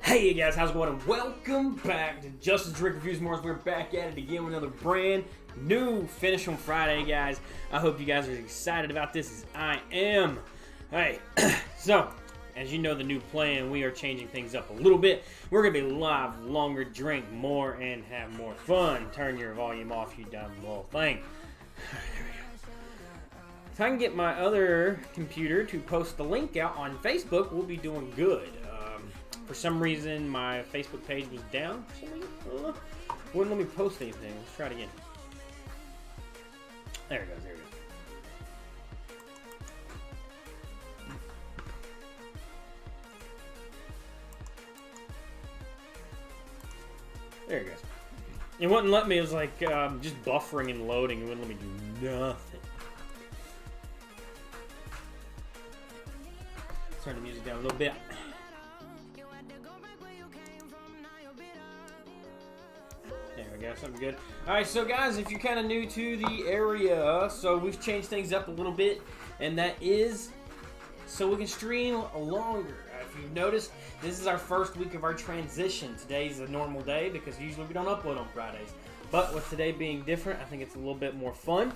Hey guys, how's it going? And welcome back to Justin's Drink Reviews More. We're back at it again with another brand new Finish on Friday, guys. I hope you guys are excited about this as I am. Hey, so as you know, the new plan, we are changing things up a little bit. We're going to be live longer, drink more, and have more fun. Turn your volume off, you dumb little thing. There we go. If I can get my other computer to post the link out on Facebook, we'll be doing good. For some reason, my Facebook page was down. Wouldn't let me post anything. Let's try it again. There it goes. There it goes. There it goes. It wouldn't let me. It was like just buffering and loading. It wouldn't let me do nothing. Let's turn the music down a little bit. There we go, something good. Alright, so guys, if you're kind of new to the area, so we've changed things up a little bit, and that is so we can stream longer. If you've noticed, this is our first week of our transition. Today's a normal day because usually we don't upload on Fridays. But with today being different, I think it's a little bit more fun.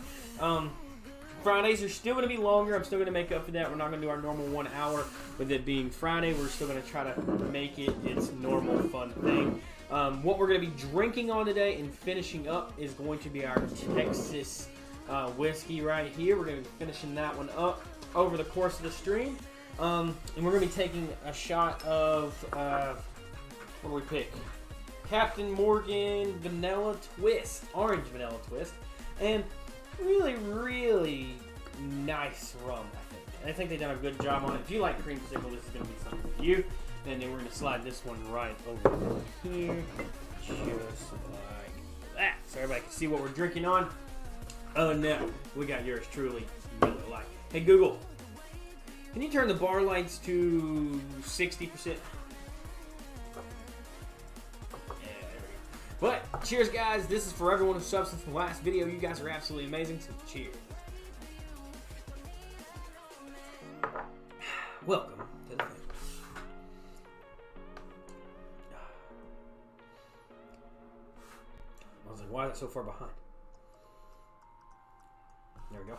Fridays are still going to be longer. I'm still going to make up for that. We're not going to do our normal 1 hour. With it being Friday, we're still going to try to make it its normal fun thing. What we're going to be drinking on today and finishing up is going to be our Texas whiskey right here. We're going to be finishing that one up over the course of the stream. And we're going to be taking a shot of, what do we pick? Captain Morgan Vanilla Twist, Orange Vanilla Twist. And really, really nice rum, I think. And I think they've done a good job on it. If you like creamsicle, this is going to be something for you. And then we're going to slide this one right over here, just like that. So everybody can see what we're drinking on. Other than that, we got yours truly, really like. Hey Google, can you turn the bar lights to 60%? But cheers, guys. This is for everyone who subbed since the last video. You guys are absolutely amazing, so cheers. Welcome to the thing. I was like, why is it so far behind? There we go.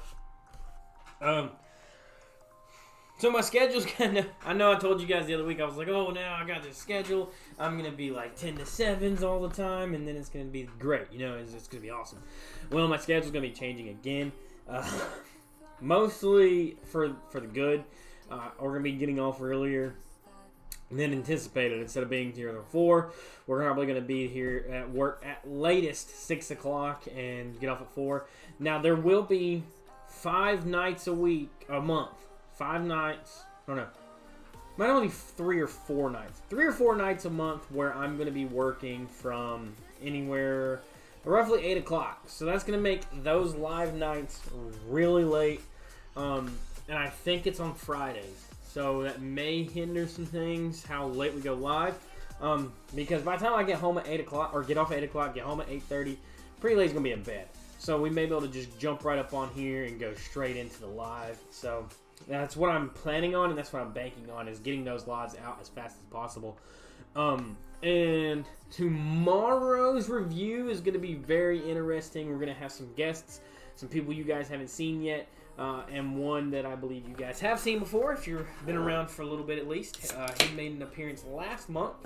So my schedule's kind of, I know I told you guys the other week, I was like, oh, now I got this schedule. I'm going to be like 10 to 7s all the time, and then it's going to be great. You know, it's going to be awesome. Well, my schedule's going to be changing again. Mostly for the good. We're going to be getting off earlier than anticipated. Instead of being here at 4, we're probably going to be here at work at latest 6 o'clock and get off at 4. Now, there will be 5 nights a month. 5 nights, I don't know, might only be 3 or 4 nights. 3 or 4 nights a month where I'm going to be working from anywhere, roughly 8 o'clock. So that's going to make those live nights really late. And I think it's on Fridays. So that may hinder some things, how late we go live. Because by the time I get home at 8 o'clock, or get off at 8 o'clock, get home at 8:30, pretty late is going to be in bed. So we may be able to just jump right up on here and go straight into the live. So that's what I'm planning on, and that's what I'm banking on, is getting those lives out as fast as possible. And tomorrow's review is going to be very interesting. We're going to have some guests, some people you guys haven't seen yet, and one that I believe you guys have seen before, if you've been around for a little bit at least. He made an appearance last month.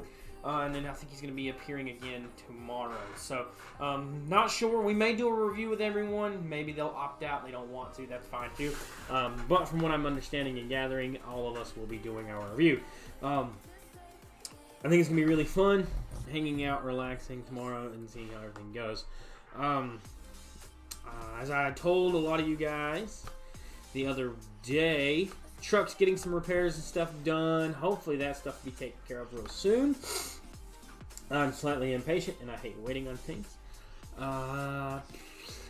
And then I think he's going to be appearing again tomorrow. So, not sure. We may do a review with everyone. Maybe they'll opt out. They don't want to. That's fine, too. But from what I'm understanding and gathering, all of us will be doing our review. I think it's going to be really fun. Hanging out, relaxing tomorrow, and seeing how everything goes. As I told a lot of you guys the other day, truck's getting some repairs and stuff done. Hopefully that stuff will be taken care of real soon. I'm slightly impatient and I hate waiting on things.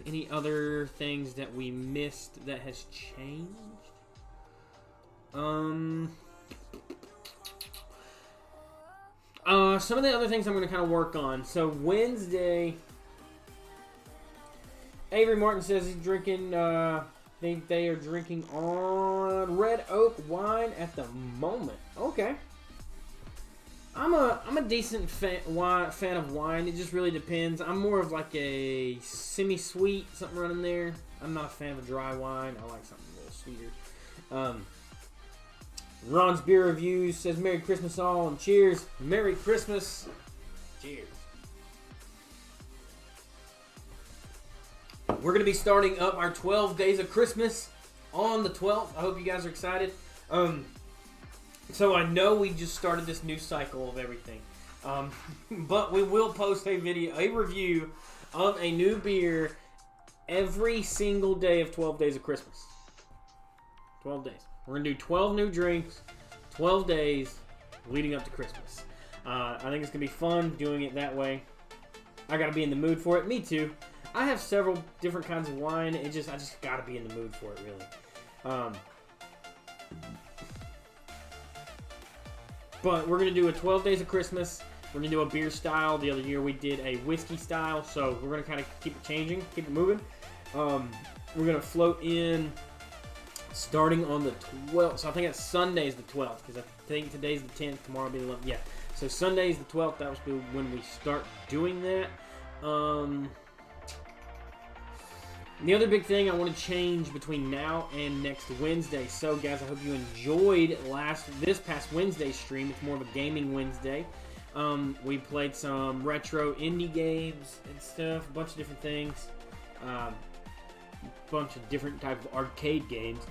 Any other things that we missed that has changed? Some of the other things I'm going to kind of work on. So Wednesday, Avery Martin says he's drinking. Think they are drinking on Red Oak wine at the moment. Okay. I'm a decent fan of wine. It just really depends. I'm more of like a semi-sweet, something running there. I'm not a fan of a dry wine. I like something a little sweeter. Ron's Beer Reviews says Merry Christmas all and cheers. Merry Christmas. Cheers. We're going to be starting up our 12 Days of Christmas on the 12th. I hope you guys are excited. So I know we just started this new cycle of everything. But we will post a review of a new beer every single day of 12 Days of Christmas. 12 days. We're going to do 12 new drinks, 12 days leading up to Christmas. I think it's going to be fun doing it that way. I got to be in the mood for it. Me too. I have several different kinds of wine. I just got to be in the mood for it, really. But we're going to do a 12 Days of Christmas. We're going to do a beer style. The other year we did a whiskey style. So we're going to kind of keep it changing, keep it moving. We're going to float in starting on the 12th. So I think it's Sunday's the 12th because I think today's the 10th. Tomorrow will be the 11th. Yeah. So Sunday's the 12th. That will be when we start doing that. The other big thing I want to change between now and next Wednesday. So, guys, I hope you enjoyed this past Wednesday stream. It's more of a gaming Wednesday. We played some retro indie games and stuff, a bunch of different things, a bunch of different type of arcade games.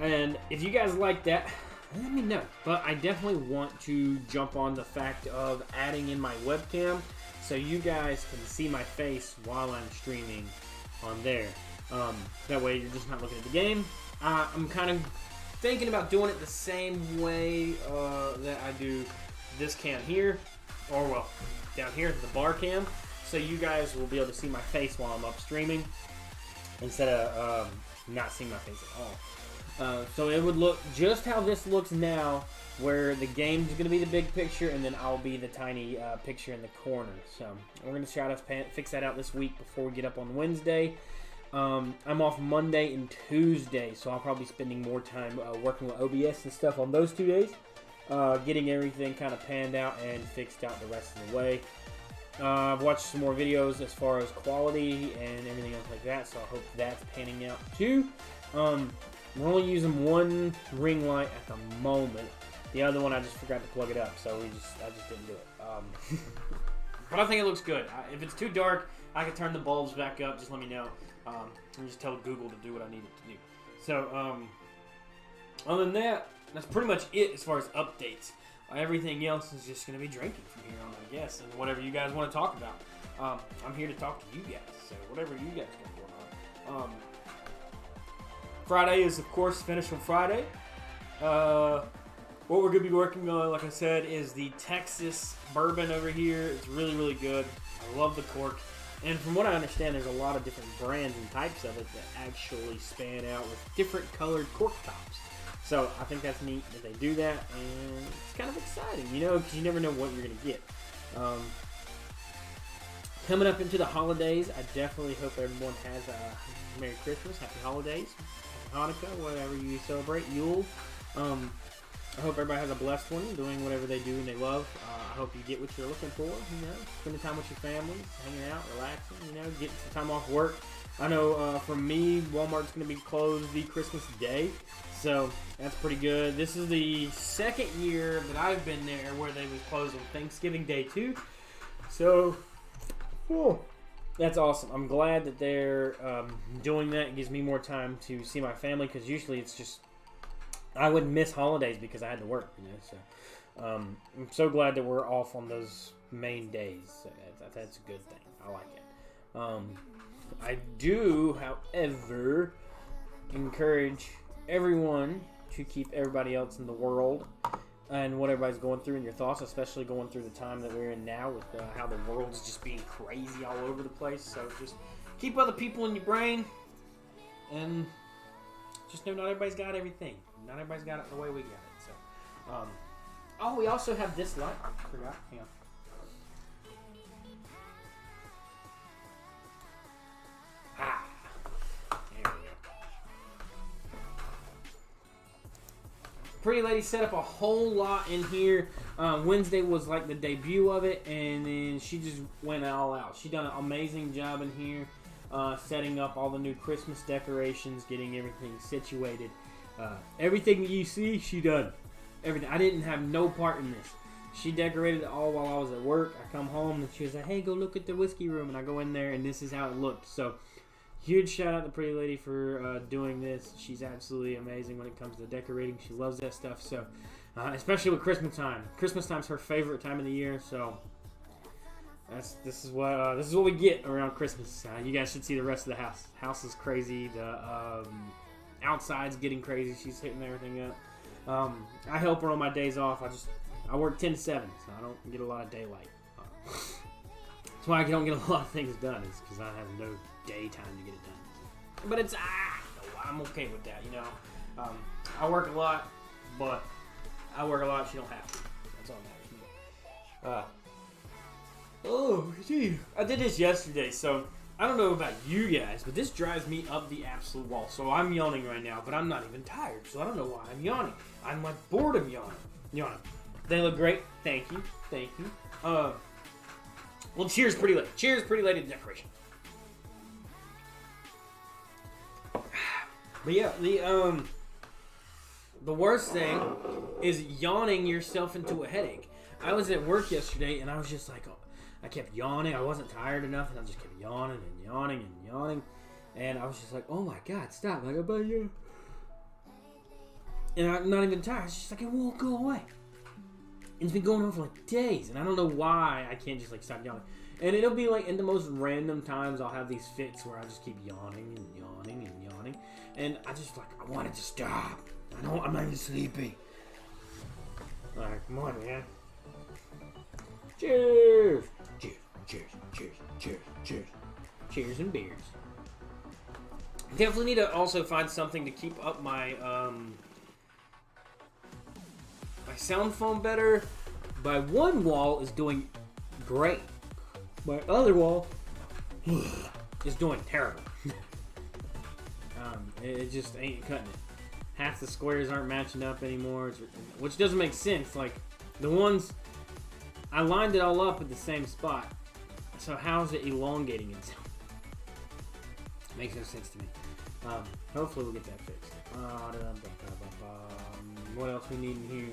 And if you guys like that, let me know. But I definitely want to jump on the fact of adding in my webcam so you guys can see my face while I'm streaming on there. That way you're just not looking at the game. I'm kind of thinking about doing it the same way that I do this cam here, or well, down here, the bar cam, so you guys will be able to see my face while I'm up streaming instead of not seeing my face at all. So it would look just how this looks now, where the game's going to be the big picture and then I'll be the tiny picture in the corner. So we're going to try to fix that out this week before we get up on Wednesday. I'm off Monday and Tuesday, so I'll probably be spending more time working with OBS and stuff on those 2 days, getting everything kind of panned out and fixed out the rest of the way. I've watched some more videos as far as quality and everything else like that, so I hope that's panning out too. We're only using one ring light at the moment. The other one, I just forgot to plug it up, so I just didn't do it. But I think it looks good. If it's too dark, I can turn the bulbs back up. Just let me know. And just tell Google to do what I need it to do. So, other than that, that's pretty much it as far as updates. Everything else is just going to be drinking from here on, I guess, and whatever you guys want to talk about. I'm here to talk to you guys, so whatever you guys got going on. Friday is, of course, Finish on Friday. What we're going to be working on, like I said, is the Texas bourbon over here. It's really, really good. I love the cork. And from what I understand, there's a lot of different brands and types of it that actually span out with different colored cork tops. So I think that's neat that they do that, and it's kind of exciting, you know, because you never know what you're going to get. Coming up into the holidays, I definitely hope everyone has a Merry Christmas, Happy Holidays, Happy Hanukkah, whatever you celebrate, Yule. I hope everybody has a blessed one, doing whatever they do and they love. I hope you get what you're looking for, you know, spending time with your family, hanging out, relaxing, you know, getting some time off work. I know for me, Walmart's going to be closed the Christmas Day, so that's pretty good. This is the second year that I've been there where they was closed on Thanksgiving Day too, so that's awesome. I'm glad that they're doing that. It gives me more time to see my family, because usually it's just, I would miss holidays because I had to work, you know. So I'm so glad that we're off on those main days. So that's a good thing. I like it. I do, however, encourage everyone to keep everybody else in the world and what everybody's going through in your thoughts, especially going through the time that we're in now with how the world's just being crazy all over the place. So just keep other people in your brain, and just know not everybody's got everything. Not everybody's got it the way we got it. So, we also have this light. I forgot. Hang on. Pretty Lady set up a whole lot in here. Wednesday was like the debut of it, and then she just went all out. She done an amazing job in here, setting up all the new Christmas decorations, getting everything situated. Everything that you see, she done. Everything. I didn't have no part in this. She decorated it all while I was at work. I come home and she was like, "Hey, go look at the whiskey room," and I go in there and this is how it looked. So, huge shout out to Pretty Lady for doing this. She's absolutely amazing when it comes to decorating. She loves that stuff. So, especially with Christmas time. Christmas time's her favorite time of the year. So, this is what we get around Christmas. You guys should see the rest of the house. House is crazy. The outside's getting crazy. She's hitting everything up. I help her on my days off. I work 10 to 7, so I don't get a lot of daylight. That's why I don't get a lot of things done, is because I have no daytime to get it done. But it's, I'm okay with that, you know. I work a lot, but I work a lot, she don't have to. That's all that matters. Oh, gee. I did this yesterday, so I don't know about you guys, but this drives me up the absolute wall. So I'm yawning right now, but I'm not even tired, so I don't know why I'm yawning. I'm like bored of yawning. They look great. Thank you. Well, cheers, Pretty Lady. Cheers, Pretty Lady to decoration. But yeah, the worst thing is yawning yourself into a headache. I was at work yesterday, and I was just like, I kept yawning. I wasn't tired enough, and I just kept yawning and yawning and yawning. And I was just like, oh my God, stop. Like, about you. And I'm not even tired. It's just like, it won't go away. It's been going on for like days, and I don't know why I can't just like stop yawning. And it'll be like in the most random times I'll have these fits where I just keep yawning and yawning and yawning, and I just like, I want it to stop. I'm not even sleepy. All right, come on, man. Cheers! Cheers and beers. Definitely need to also find something to keep up my my sound phone better. My one wall is doing great. My other wall is doing terrible. It just ain't cutting it. Half the squares aren't matching up anymore, which doesn't make sense. Like, the ones, I lined it all up at the same spot. So how's it elongating itself? Makes no sense to me. Hopefully we'll get that fixed. What else we need in here?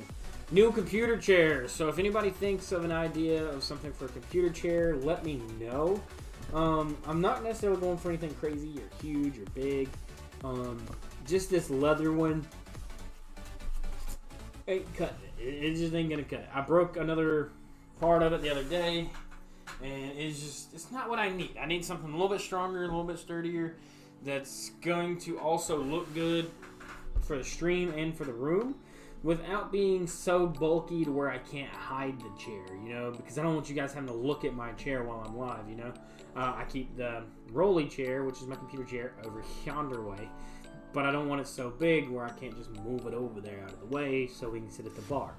New computer chairs. So if anybody thinks of an idea of something for a computer chair, let me know. I'm not necessarily going for anything crazy or huge or big. Just this leather one ain't cutting it. It just ain't gonna cut it. I broke another part of it the other day, and it's not what I need. I need something a little bit stronger, a little bit sturdier, that's going to also look good for the stream and for the room, without being so bulky to where I can't hide the chair, you know, because I don't want you guys having to look at my chair while I'm live, you know. I keep the rolly chair, which is my computer chair, over yonder way, but I don't want it so big where I can't just move it over there out of the way so we can sit at the bar.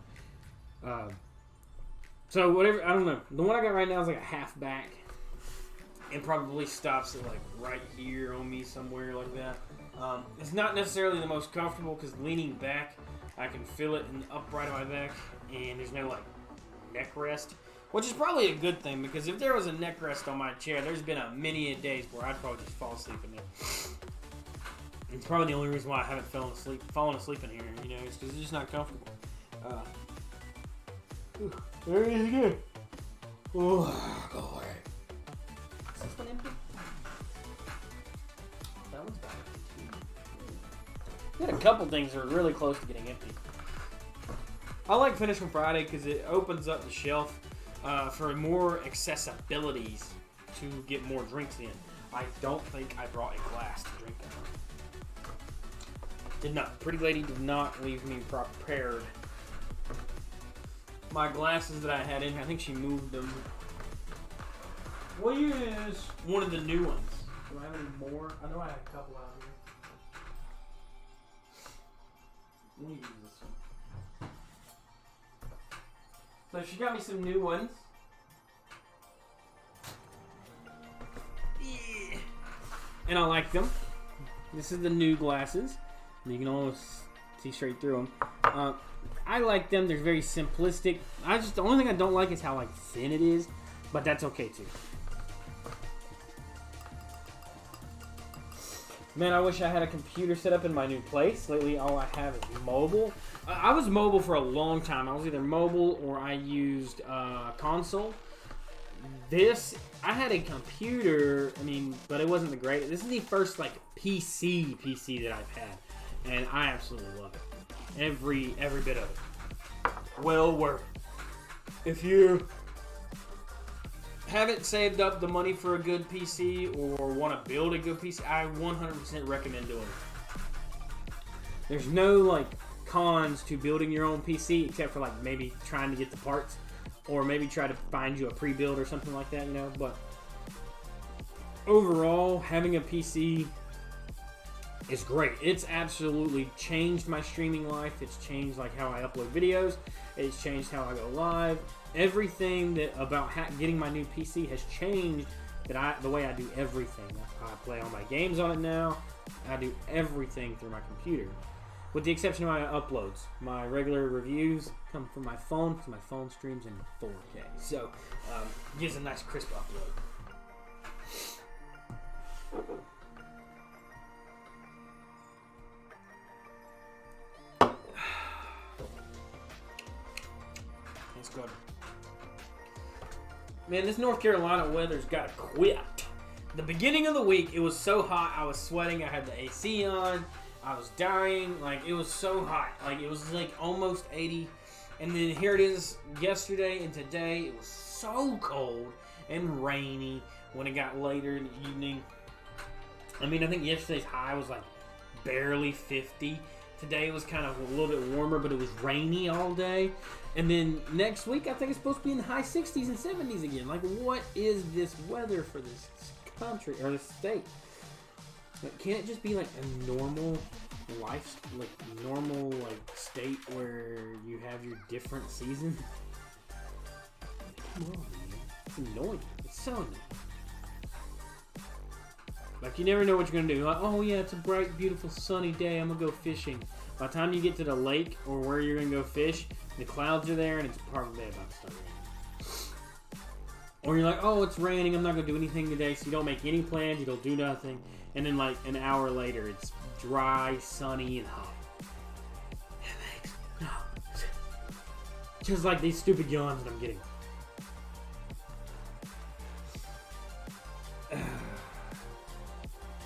So whatever, I don't know. The one I got right now is like a half back. It probably stops at like right here on me somewhere like that. It's not necessarily the most comfortable because leaning back, I can feel it in the upright of my back, and there's no like neck rest, which is probably a good thing, because if there was a neck rest on my chair, there's been a many days where I'd probably just fall asleep in there. It's probably the only reason why I haven't fallen asleep in here, you know, it's because it's just not comfortable. There it is again. Oh, go away. Is this one empty? That one's back. We had a couple things that are really close to getting empty. I like Finish on Friday because it opens up the shelf for more accessibilities to get more drinks in. I don't think I brought a glass to drink out of. Did not. Pretty Lady did not leave me prepared. My glasses that I had in here, I think she moved them. We'll use one of the new ones. Do I have any more? I know I have a couple out here. Let me use this one. So she got me some new ones. Yeah. And I like them. This is the new glasses. You can almost See straight through them. I like them. They're very simplistic. The only thing I don't like is how like thin it is, but that's okay too. Man, I wish I had a computer set up in my new place. Lately, all I have is mobile. I was mobile for a long time. I was either mobile or I used console. I had a computer, but it wasn't the greatest. This is the first, like, PC that I've had. And I absolutely love it. Every bit of it. Well worth it. If you haven't saved up the money for a good PC or want to build a good PC, I 100% recommend doing it. There's no, like, cons to building your own PC except for, like, maybe trying to get the parts. Or maybe try to find you a pre-build or something like that, But overall, having a PC is great. It's absolutely changed my streaming life. It's changed like how I upload videos. It's changed how I go live. Everything about getting my new PC has changed the way I do everything. I play all my games on it now. I do everything through my computer. With the exception of my uploads. My regular reviews come from my phone because my phone streams in 4K. So, it gives a nice crisp upload. It's good. Man, this North Carolina weather's got to quit. The beginning of the week, it was so hot. I was sweating. I had the AC on. I was dying. Like, it was so hot. Like, it was like almost 80. And then here it is yesterday and today. It was so cold and rainy when it got later in the evening. I think yesterday's high was like barely 50. Today was kind of a little bit warmer, but it was rainy all day. And then next week, I think it's supposed to be in the high 60s and 70s again. Like, what is this weather for this country or this state? Like, can't it just be like a normal life, normal state where you have your different seasons? Come on, man. It's annoying. It's so annoying. Like, you never know what you're gonna do. Like, oh yeah, it's a bright, beautiful, sunny day. I'm gonna go fishing. By the time you get to the lake or where you're gonna go fish, the clouds are there and it's probably about to start raining. Or you're like, oh, it's raining. I'm not gonna do anything today. So you don't make any plans. You don't do nothing. And then, like, an hour later, it's dry, sunny, and hot. No. Just like these stupid yawns that I'm getting.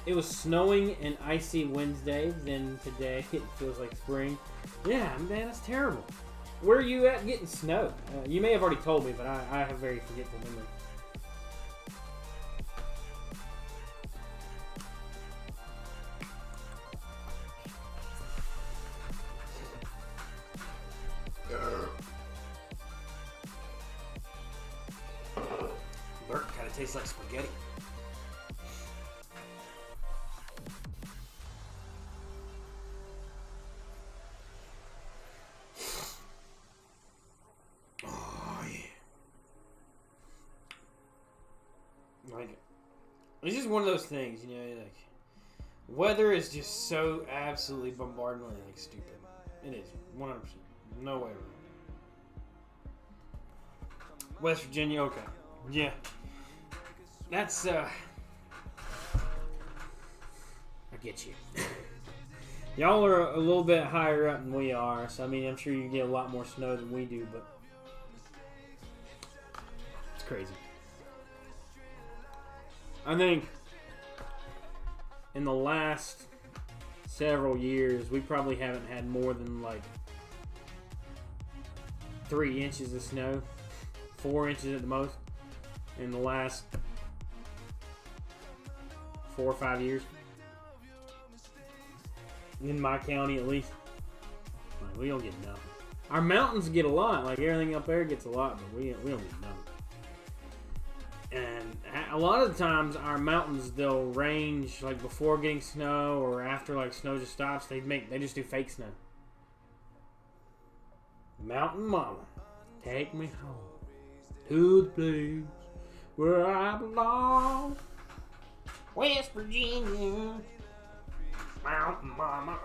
It was snowing and icy Wednesday. Then today, it feels like spring. Yeah, man, that's terrible. Where are you at getting snow? You may have already told me, but I have very forgetful memory. Burnt kind of tastes like spaghetti. Oh yeah. Like, it's just one of those things, like, weather is just so absolutely bombardingly stupid. It is 100%. No way around. West Virginia, okay. Yeah. That's, I get you. Y'all are a little bit higher up than we are, so, I'm sure you get a lot more snow than we do, but it's crazy. I think in the last several years, we probably haven't had more than, 3 inches of snow. 4 inches at the most in the last 4 or 5 years. In my county, at least. We don't get nothing. Our mountains get a lot. Like, everything up there gets a lot, but we don't get nothing. And a lot of the times, our mountains, they'll range, before getting snow or after, snow just stops. They just do fake snow. Mountain Mama, take me home to the place where I belong. West Virginia, Mountain Mama.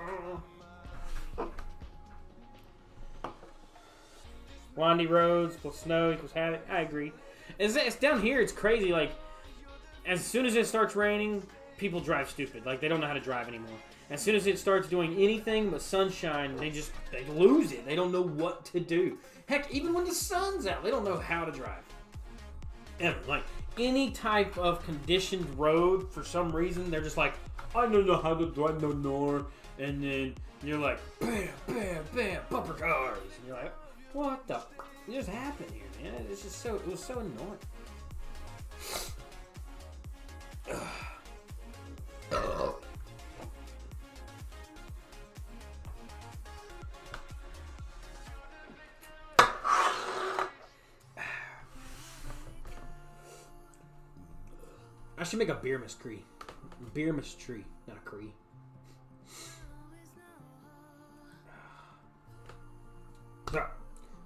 Windy roads plus snow equals havoc. I agree. It's down here. It's crazy. Like, as soon as it starts raining, people drive stupid. Like, they don't know how to drive anymore. As soon as it starts doing anything but sunshine, they lose it. They don't know what to do. Heck, even when the sun's out, they don't know how to drive. Ever. Like, any type of conditioned road, for some reason, they're just like, I don't know how to drive no more. And then you're like, bam, bam, bam, bumper cars. And you're like, what the f*** just happened here, man? It's just it was so annoying. I should make a beer tree. Beer tree, not a cree. So,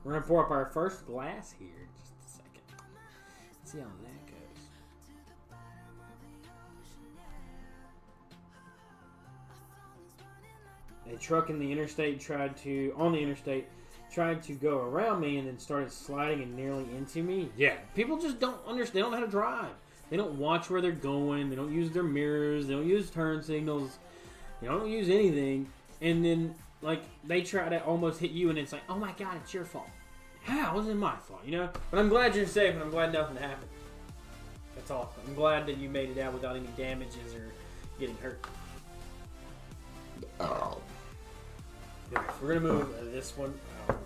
we're going to pour up our first glass here in just a second. Let's see how that goes. A truck in the interstate tried to go around me and then started sliding and nearly into me. Yeah, people just don't understand. They don't know how to drive. They don't watch where they're going. They don't use their mirrors. They don't use turn signals. They don't use anything. And then, like, they try to almost hit you, and it's like, oh my God, it's your fault. How? It wasn't my fault, you know? But I'm glad you're safe, and I'm glad nothing happened. That's awesome. I'm glad that you made it out without any damages or getting hurt. Oh. Yeah, we're going to move this one out of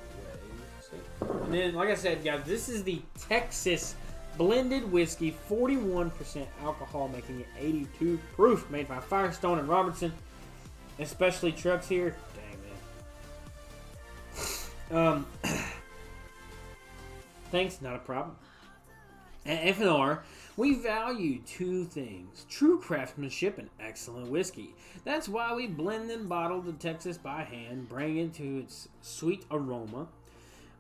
the way. And then, like I said, guys, this is the Texas blended whiskey, 41% alcohol, making it 82 proof, made by Firestone and Robertson. Especially trucks here. Dang, man. Thanks, not a problem. At F&R, we value two things: true craftsmanship and excellent whiskey. That's why we blend and bottle the Texas by hand, bring it to its sweet aroma,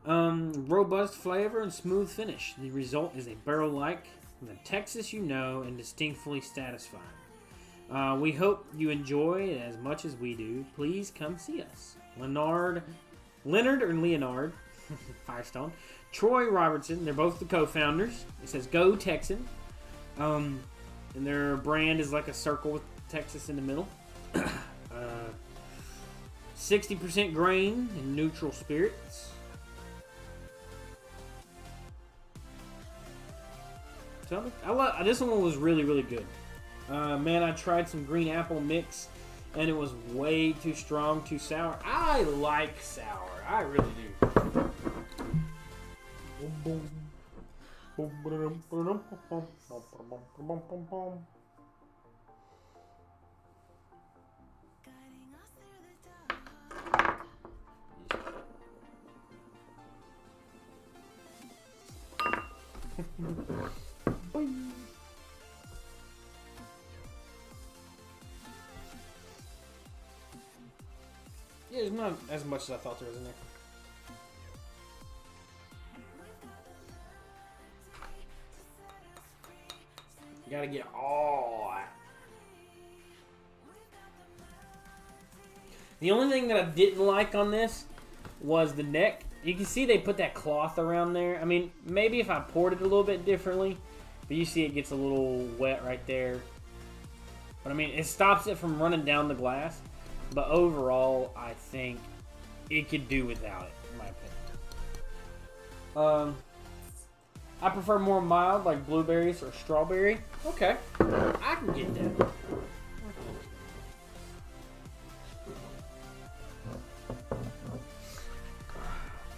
robust flavor, and smooth finish. The result is a barrel-like, the Texas you know, and distinctly satisfying. We hope you enjoy it as much as we do. Please come see us. Leonard, Firestone, Troy Robertson, they're both the co-founders. It says Go Texan. And their brand is like a circle with Texas in the middle. 60% grain and neutral spirits. So this one was really, really good. Man, I tried some green apple mix, and it was way too strong, too sour. I like sour. I really do. Yeah, there's not as much as I thought there was in there. You gotta get all. The only thing that I didn't like on this was the neck. You can see they put that cloth around there. I mean, maybe if I poured it a little bit differently, but you see it gets a little wet right there. But I mean, it stops it from running down the glass. But overall, I think it could do without it, in my opinion. I prefer more mild, like blueberries or strawberry. Okay, I can get that.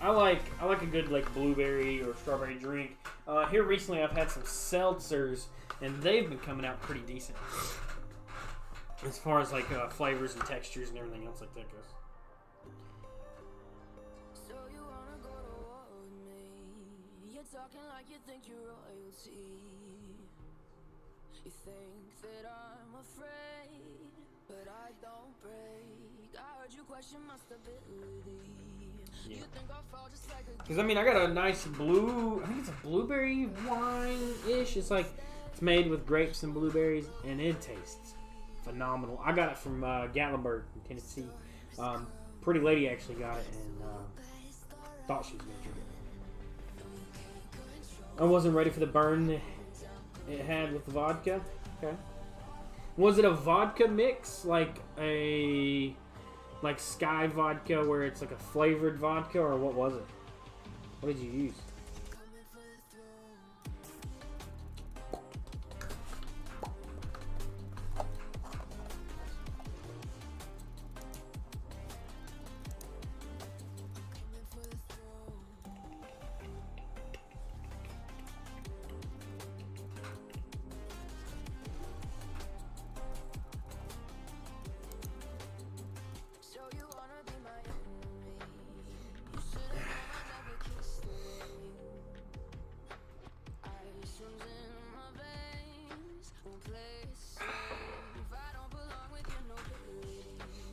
I like a good like blueberry or strawberry drink. Here recently, I've had some seltzers, and they've been coming out pretty decent. As far as like flavors and textures and everything else like that goes. So you wanna go to war with me? You're talking like you think you're royalty. You think that I'm afraid, but I don't break. I heard you question my stability. Yeah. You think I'll fall just like a... Because I mean, I got a nice blue, I think it's a blueberry wine-ish. It's like, it's made with grapes and blueberries, and it tastes phenomenal. I got it from Gatlinburg in Tennessee. Pretty lady actually got it and thought she was going to drink it. I wasn't ready for the burn it had with the vodka. Okay. Was it a vodka mix, like Sky vodka, where it's like a flavored vodka, or what was it? What did you use?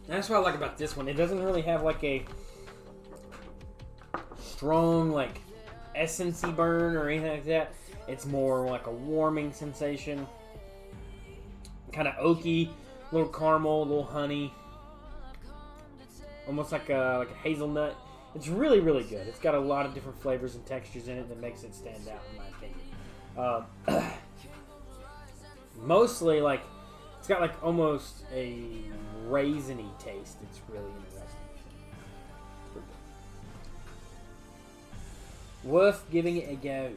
That's what I like about this one. It doesn't really have like a strong like essence-y burn or anything like that. It's more like a warming sensation. Kind of oaky, a little caramel, a little honey. Almost like a hazelnut. It's really, really good. It's got a lot of different flavors and textures in it that makes it stand out, in my opinion. Mostly, like, it's got like almost a raisiny taste. It's really interesting. Worth giving it a go.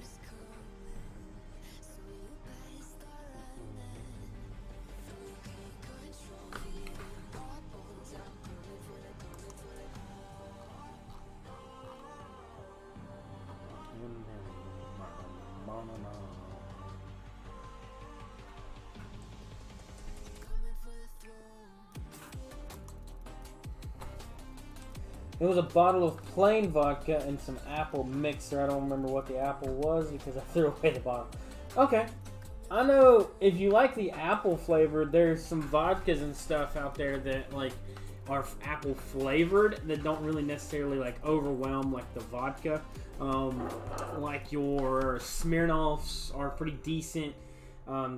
It was a bottle of plain vodka and some apple mixer. I don't remember what the apple was because I threw away the bottle. Okay. I know if you like the apple flavor, there's some vodkas and stuff out there that like are apple flavored that don't really necessarily like overwhelm like the vodka. Like your Smirnoffs are pretty decent.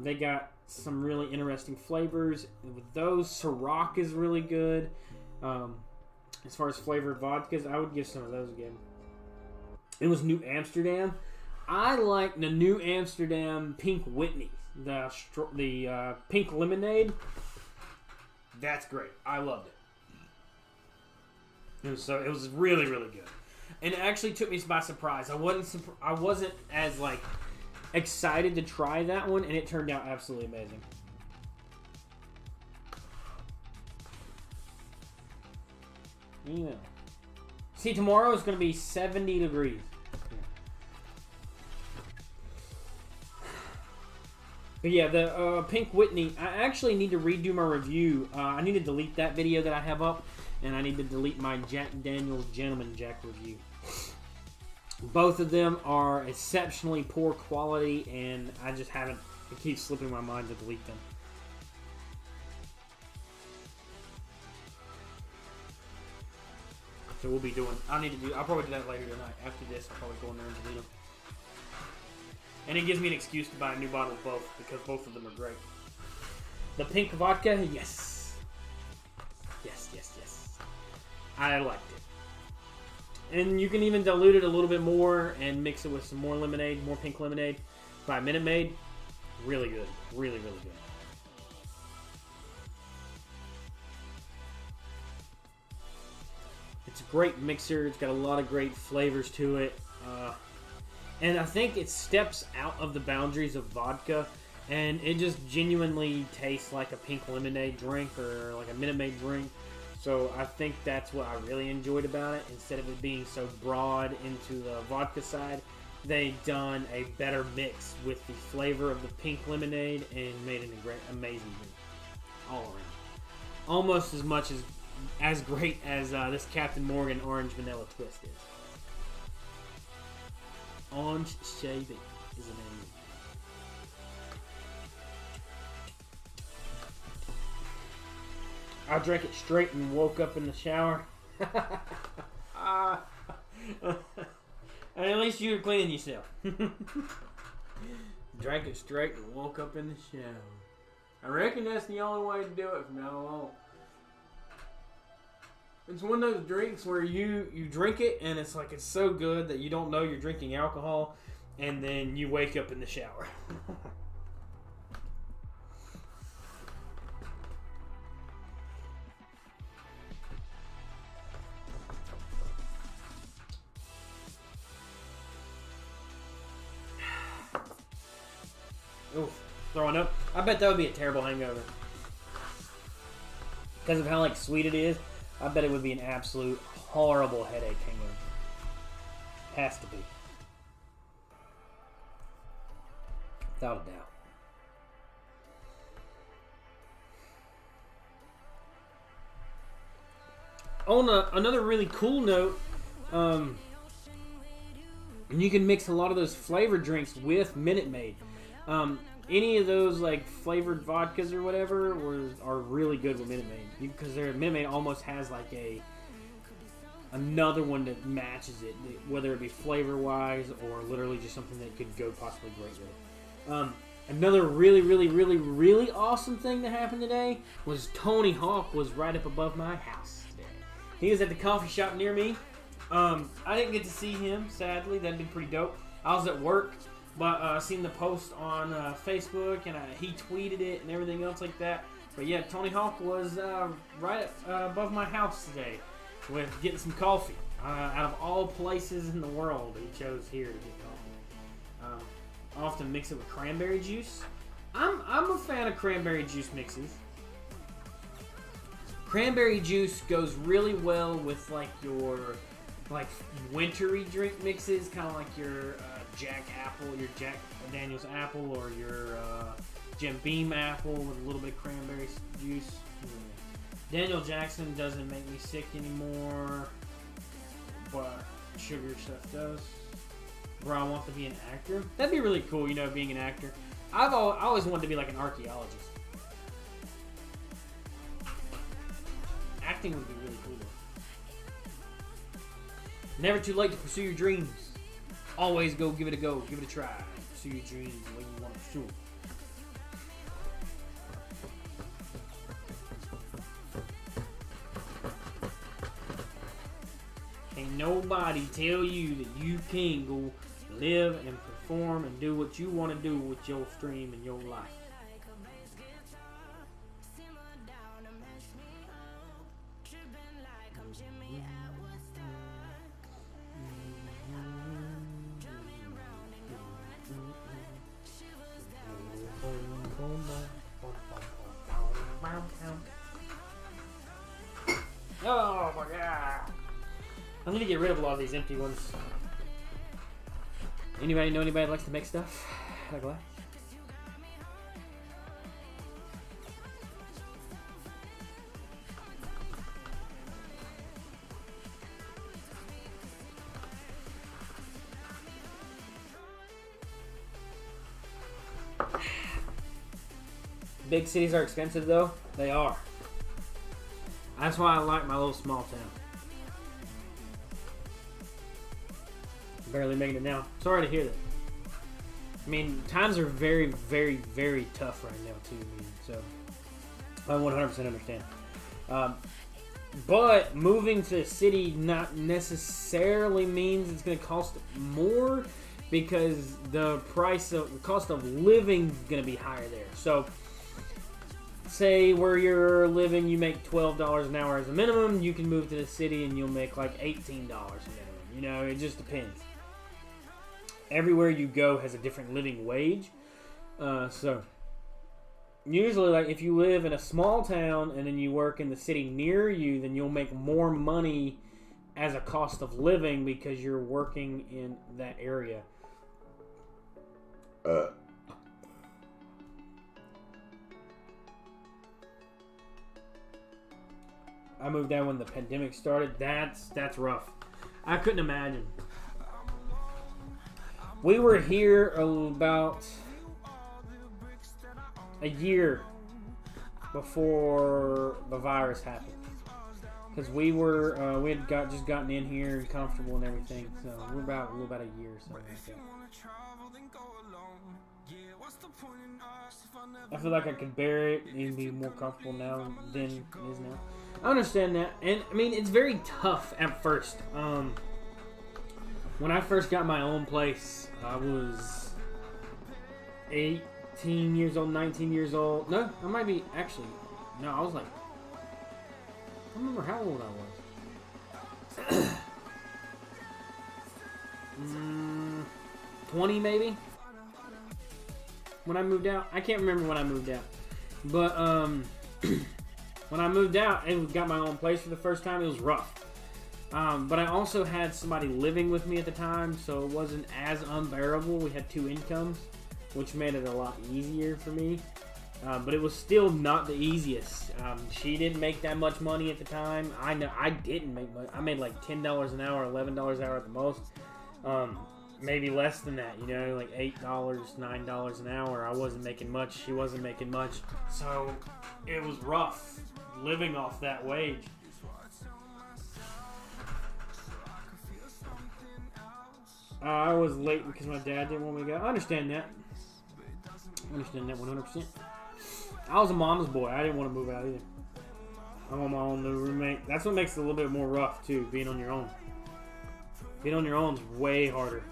They got some really interesting flavors. With those, Ciroc is really good. As far as flavored vodkas, I would give some of those again. It was New Amsterdam. I like the New Amsterdam Pink Whitney, the pink lemonade. That's great. I loved it. It was really, really good, and it actually took me by surprise. I wasn't as like excited to try that one, and it turned out absolutely amazing. You know. See, tomorrow is going to be 70 degrees. But yeah, the Pink Whitney, I actually need to redo my review. I need to delete that video that I have up, and I need to delete my Jack Daniel's Gentleman Jack review. Both of them are exceptionally poor quality, and I just haven't, it keeps slipping my mind to delete them. So we'll be doing, I'll probably do that later tonight. After this, I'll probably go in there and delete them. And it gives me an excuse to buy a new bottle of both, because both of them are great. The pink vodka, yes. Yes, yes, yes. I liked it. And you can even dilute it a little bit more and mix it with some more lemonade, more pink lemonade by Minute Maid. Really good. Really, really good. It's a great mixer. It's got a lot of great flavors to it. And I think it steps out of the boundaries of vodka, and it just genuinely tastes like a pink lemonade drink or like a Minute Maid drink. So I think that's what I really enjoyed about it. Instead of it being so broad into the vodka side, they done a better mix with the flavor of the pink lemonade and made it a great, amazing drink all around. Almost as much as great as this Captain Morgan Orange Vanilla Twist is. Orange Shaving is amazing. I drank it straight and woke up in the shower. And at least you were cleaning yourself. Drank it straight and woke up in the shower. I reckon that's the only way to do it from now on. It's one of those drinks where you drink it and it's like it's so good that you don't know you're drinking alcohol, and then you wake up in the shower. Oof, throwing up. I bet that would be a terrible hangover. Because of how like sweet it is, I bet it would be an absolute horrible headache hangover. Has to be. Without a doubt. On another really cool note, you can mix a lot of those flavored drinks with Minute Maid. Any of those like flavored vodkas or whatever are really good with Minute Maid, because their Minute Maid almost has like another one that matches it, whether it be flavor wise or literally just something that could go possibly great with it. Another really awesome thing that happened today was Tony Hawk was right up above my house today. He was at the coffee shop near me. I didn't get to see him, sadly. That'd be pretty dope. I was at work. But I seen the post on Facebook, and he tweeted it and everything else like that. But yeah, Tony Hawk was right above my house today with getting some coffee. Out of all places in the world, he chose here to get coffee. I often mix it with cranberry juice. I'm a fan of cranberry juice mixes. Cranberry juice goes really well with like your wintry drink mixes, kind of like your Jack Daniel's apple, or your Jim Beam apple with a little bit of cranberry juice. Daniel Jackson doesn't make me sick anymore, but sugar stuff does. Bro, I want to be an actor. That'd be really cool, being an actor. I always wanted to be like an archaeologist. Acting would be really cool though. Never too late to pursue your dreams. Always go give it a go. Give it a try. Pursue your dreams the way you want to pursue them. Ain't nobody tell you that you can't go live and perform and do what you want to do with your stream and your life. Oh my god. I need to get rid of a lot of these empty ones. Anybody know anybody that likes to make stuff out of glass? Big cities are expensive though. They are. That's why I like my little small town. Barely making it now. Sorry to hear that. I mean, times are very, very, very tough right now too. So I 100% understand. But moving to a city not necessarily means it's going to cost more, because the cost of living is going to be higher there. So say where you're living, you make $12 an hour as a minimum. You can move to the city and you'll make like $18 a minimum. It just depends. Everywhere you go has a different living wage. So usually, like if you live in a small town and then you work in the city near you, then you'll make more money as a cost of living because you're working in that area. I moved down when the pandemic started. That's rough. I couldn't imagine. We were here about a year before the virus happened, because we had just gotten in here and comfortable and everything. So we're about a year or so. Like that. I feel like I could bear it and be more comfortable now than it is now. I understand that, and I mean it's very tough at first. When I first got my own place, I was 18 years old, 19 years old. No, I might be, actually, no, I was like, I don't remember how old I was. 20 maybe? When I moved out. I can't remember when I moved out. But, when I moved out and got my own place for the first time, it was rough. But I also had somebody living with me at the time, so it wasn't as unbearable. We had 2 incomes, which made it a lot easier for me. But it was still not the easiest. She didn't make that much money at the time. I know I didn't make much. I made like $10 an hour, $11 an hour at the most. Maybe less than that, you know, like $8, $9 an hour. I wasn't making much. She wasn't making much. So it was rough living off that wage. I was late because my dad didn't want me to go. I understand that. I understand that 100%. I was a mama's boy. I didn't want to move out either. I want my own new roommate. That's what makes it a little bit more rough, too, being on your own. Being on your own is way harder.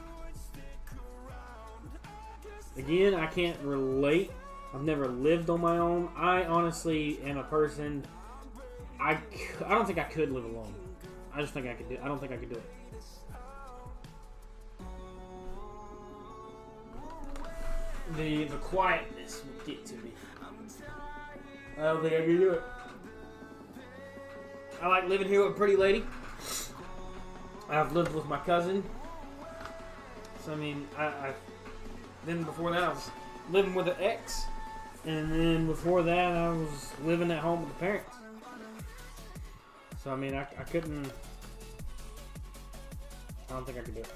Again, I can't relate. I've never lived on my own. I honestly am a person, I don't think I could live alone. I just think I could do it. I don't think I could do it. The quietness will get to me. I don't think I can do it. I like living here with a pretty lady. I've lived with my cousin. So I mean, then before that I was living with an ex, and then before that I was living at home with the parents. So I mean, I couldn't. I don't think I could do it.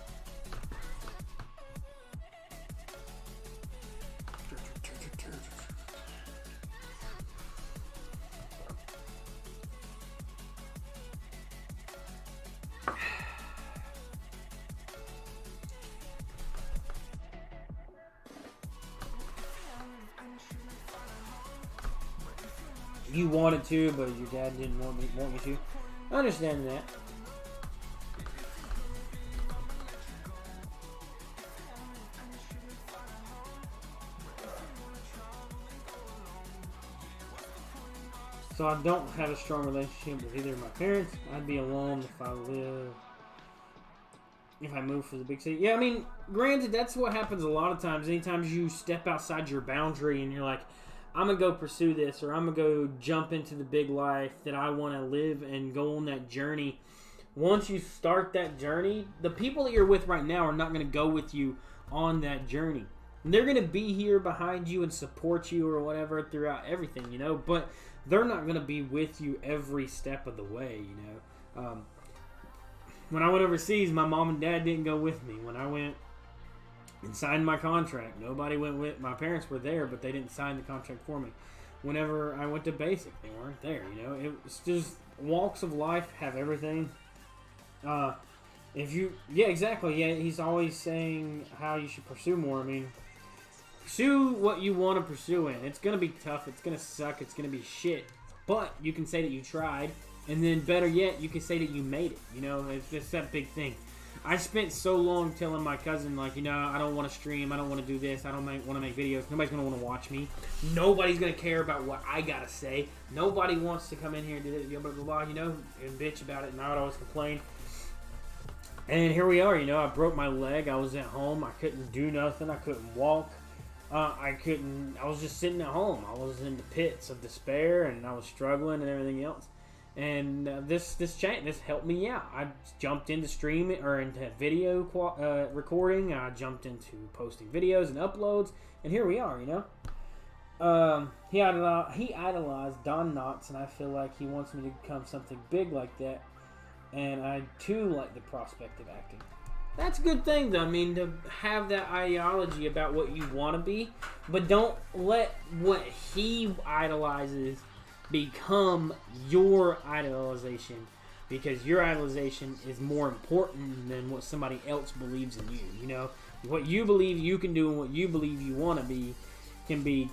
You wanted to, but your dad didn't want you to. I understand that. So I don't have a strong relationship with either of my parents. I'd be alone if I moved for the big city. Yeah, I mean, granted, that's what happens a lot of times. Anytime you step outside your boundary and you're like, I'm going to go pursue this, or I'm going to go jump into the big life that I want to live and go on that journey. Once you start that journey, the people that you're with right now are not going to go with you on that journey. They're going to be here behind you and support you or whatever throughout everything, you know, but they're not going to be with you every step of the way, you know. When I went overseas, my mom and dad didn't go with me. When I went and signed my contract, nobody went with. My parents were there, but they didn't sign the contract for me. Whenever I went to basic, they weren't there, you know. It's just walks of life have everything. Yeah, exactly. Yeah, he's always saying how you should pursue more. I mean, pursue what you want to pursue in. It's going to be tough. It's going to suck. It's going to be shit. But you can say that you tried. And then better yet, you can say that you made it. You know, it's just that big thing. I spent so long telling my cousin, like, you know, I don't want to stream. I don't want to do this. I don't want to make videos. Nobody's going to want to watch me. Nobody's going to care about what I got to say. Nobody wants to come in here and do this, blah, blah, blah, you know, and bitch about it. And I would always complain. And here we are, you know, I broke my leg. I was at home. I couldn't do nothing. I couldn't walk. I was just sitting at home. I was in the pits of despair, and I was struggling and everything else. And this helped me out. I jumped into streaming or into video recording. I jumped into posting videos and uploads, and here we are. You know, he idolized Don Knotts, and I feel like he wants me to become something big like that. And I too like the prospect of acting. That's a good thing, though. I mean, to have that ideology about what you want to be, but don't let what he idolizes become your idolization, because your idolization is more important than what somebody else believes in you. You know, what you believe you can do and what you believe you want to be can be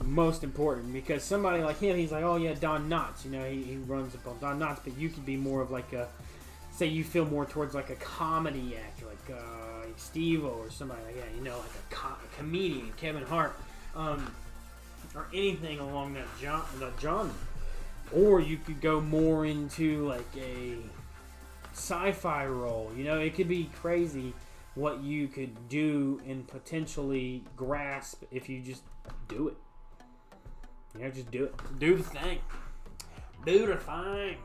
most important, because somebody like him, he's like, oh yeah, Don Knotts, you know, he runs up on Don Knotts, but you could be more of like a say you feel more towards like a comedy actor, like Steve-O or somebody like that, you know, like a comedian, Kevin Hart, or anything along that genre. Or you could go more into like a sci-fi role. You know, it could be crazy what you could do and potentially grasp if you just do it. You know, just do it. Do the thing. Do the thing.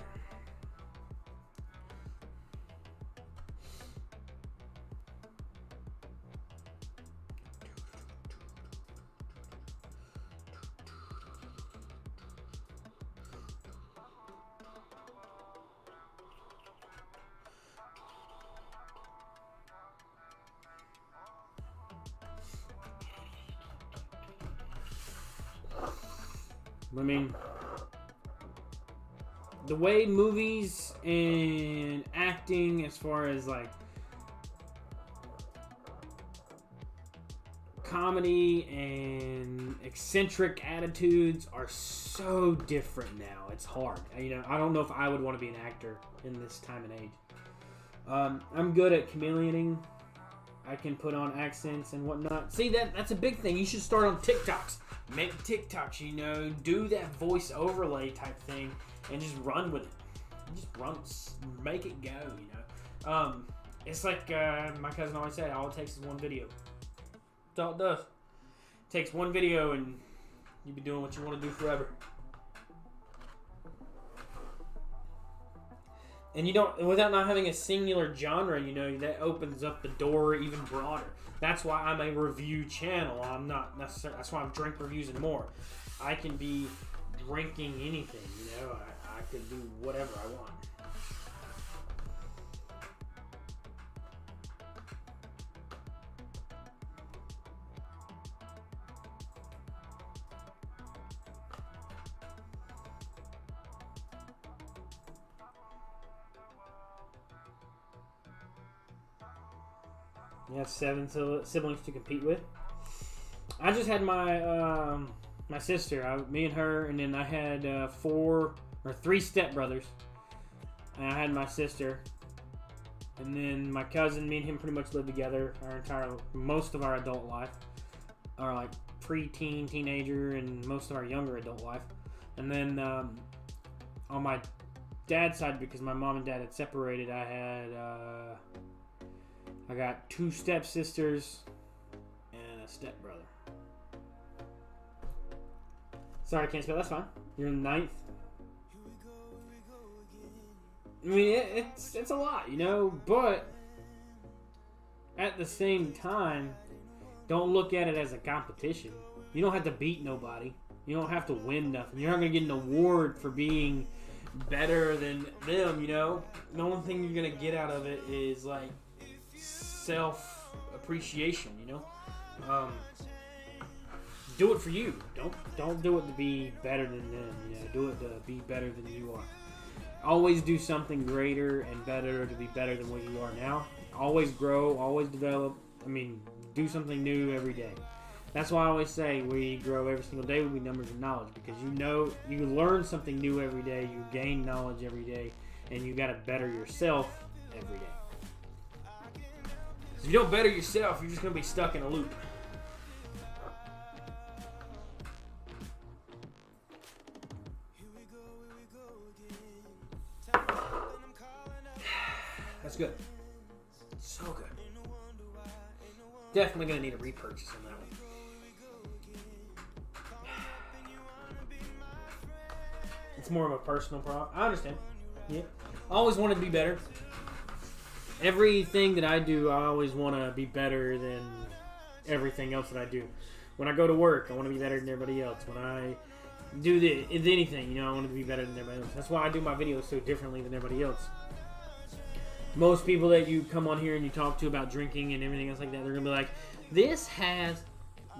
I mean, the way movies and acting, as far as like comedy and eccentric attitudes, are so different now. It's hard. You know, I don't know if I would want to be an actor in this time and age. I'm good at chameleoning. I can put on accents and whatnot. See, that's a big thing. You should start on TikToks. Make TikToks, you know, do that voice overlay type thing, and just run with it. Just run, make it go, you know. It's like my cousin always said, all it takes is one video. That's all it does. It takes one video, and you be doing what you want to do forever. And you don't, without not having a singular genre, you know, that opens up the door even broader. That's why I'm a review channel. I'm not necessarily, that's why I'm drink reviews and more. I can be drinking anything, you know, I could do whatever I want. You have 7 siblings to compete with. I just had my my sister, me and her, and then I had 3 stepbrothers. And I had my sister, and then my cousin. Me and him pretty much lived together most of our adult life, our like pre-teen, teenager, and most of our younger adult life. And then on my dad's side, because my mom and dad had separated, I got 2 stepsisters and a stepbrother. Sorry, I can't spell. That's fine. You're in 9th. I mean, it's a lot, you know, but at the same time, don't look at it as a competition. You don't have to beat nobody. You don't have to win nothing. You're not going to get an award for being better than them, you know. The only thing you're going to get out of it is, like, self-appreciation, you know. Do it for you. Don't do it to be better than them, you know. Do it to be better than you are. Always do something greater and better to be better than what you are now. Always grow, always develop. I mean, do something new every day. That's why I always say we grow every single day with numbers and knowledge, because you know, you learn something new every day, you gain knowledge every day, and you got to better yourself every day. If you don't better yourself, you're just going to be stuck in a loop. That's good. So good. Definitely going to need a repurchase on that one. It's more of a personal problem. I understand. Yeah. I always wanted to be better. Everything that I do, I always want to be better than everything else that I do. When I go to work, I want to be better than everybody else. When I do anything, you know, I want to be better than everybody else. That's why I do my videos so differently than everybody else. Most people that you come on here and you talk to about drinking and everything else like that, they're going to be like, this has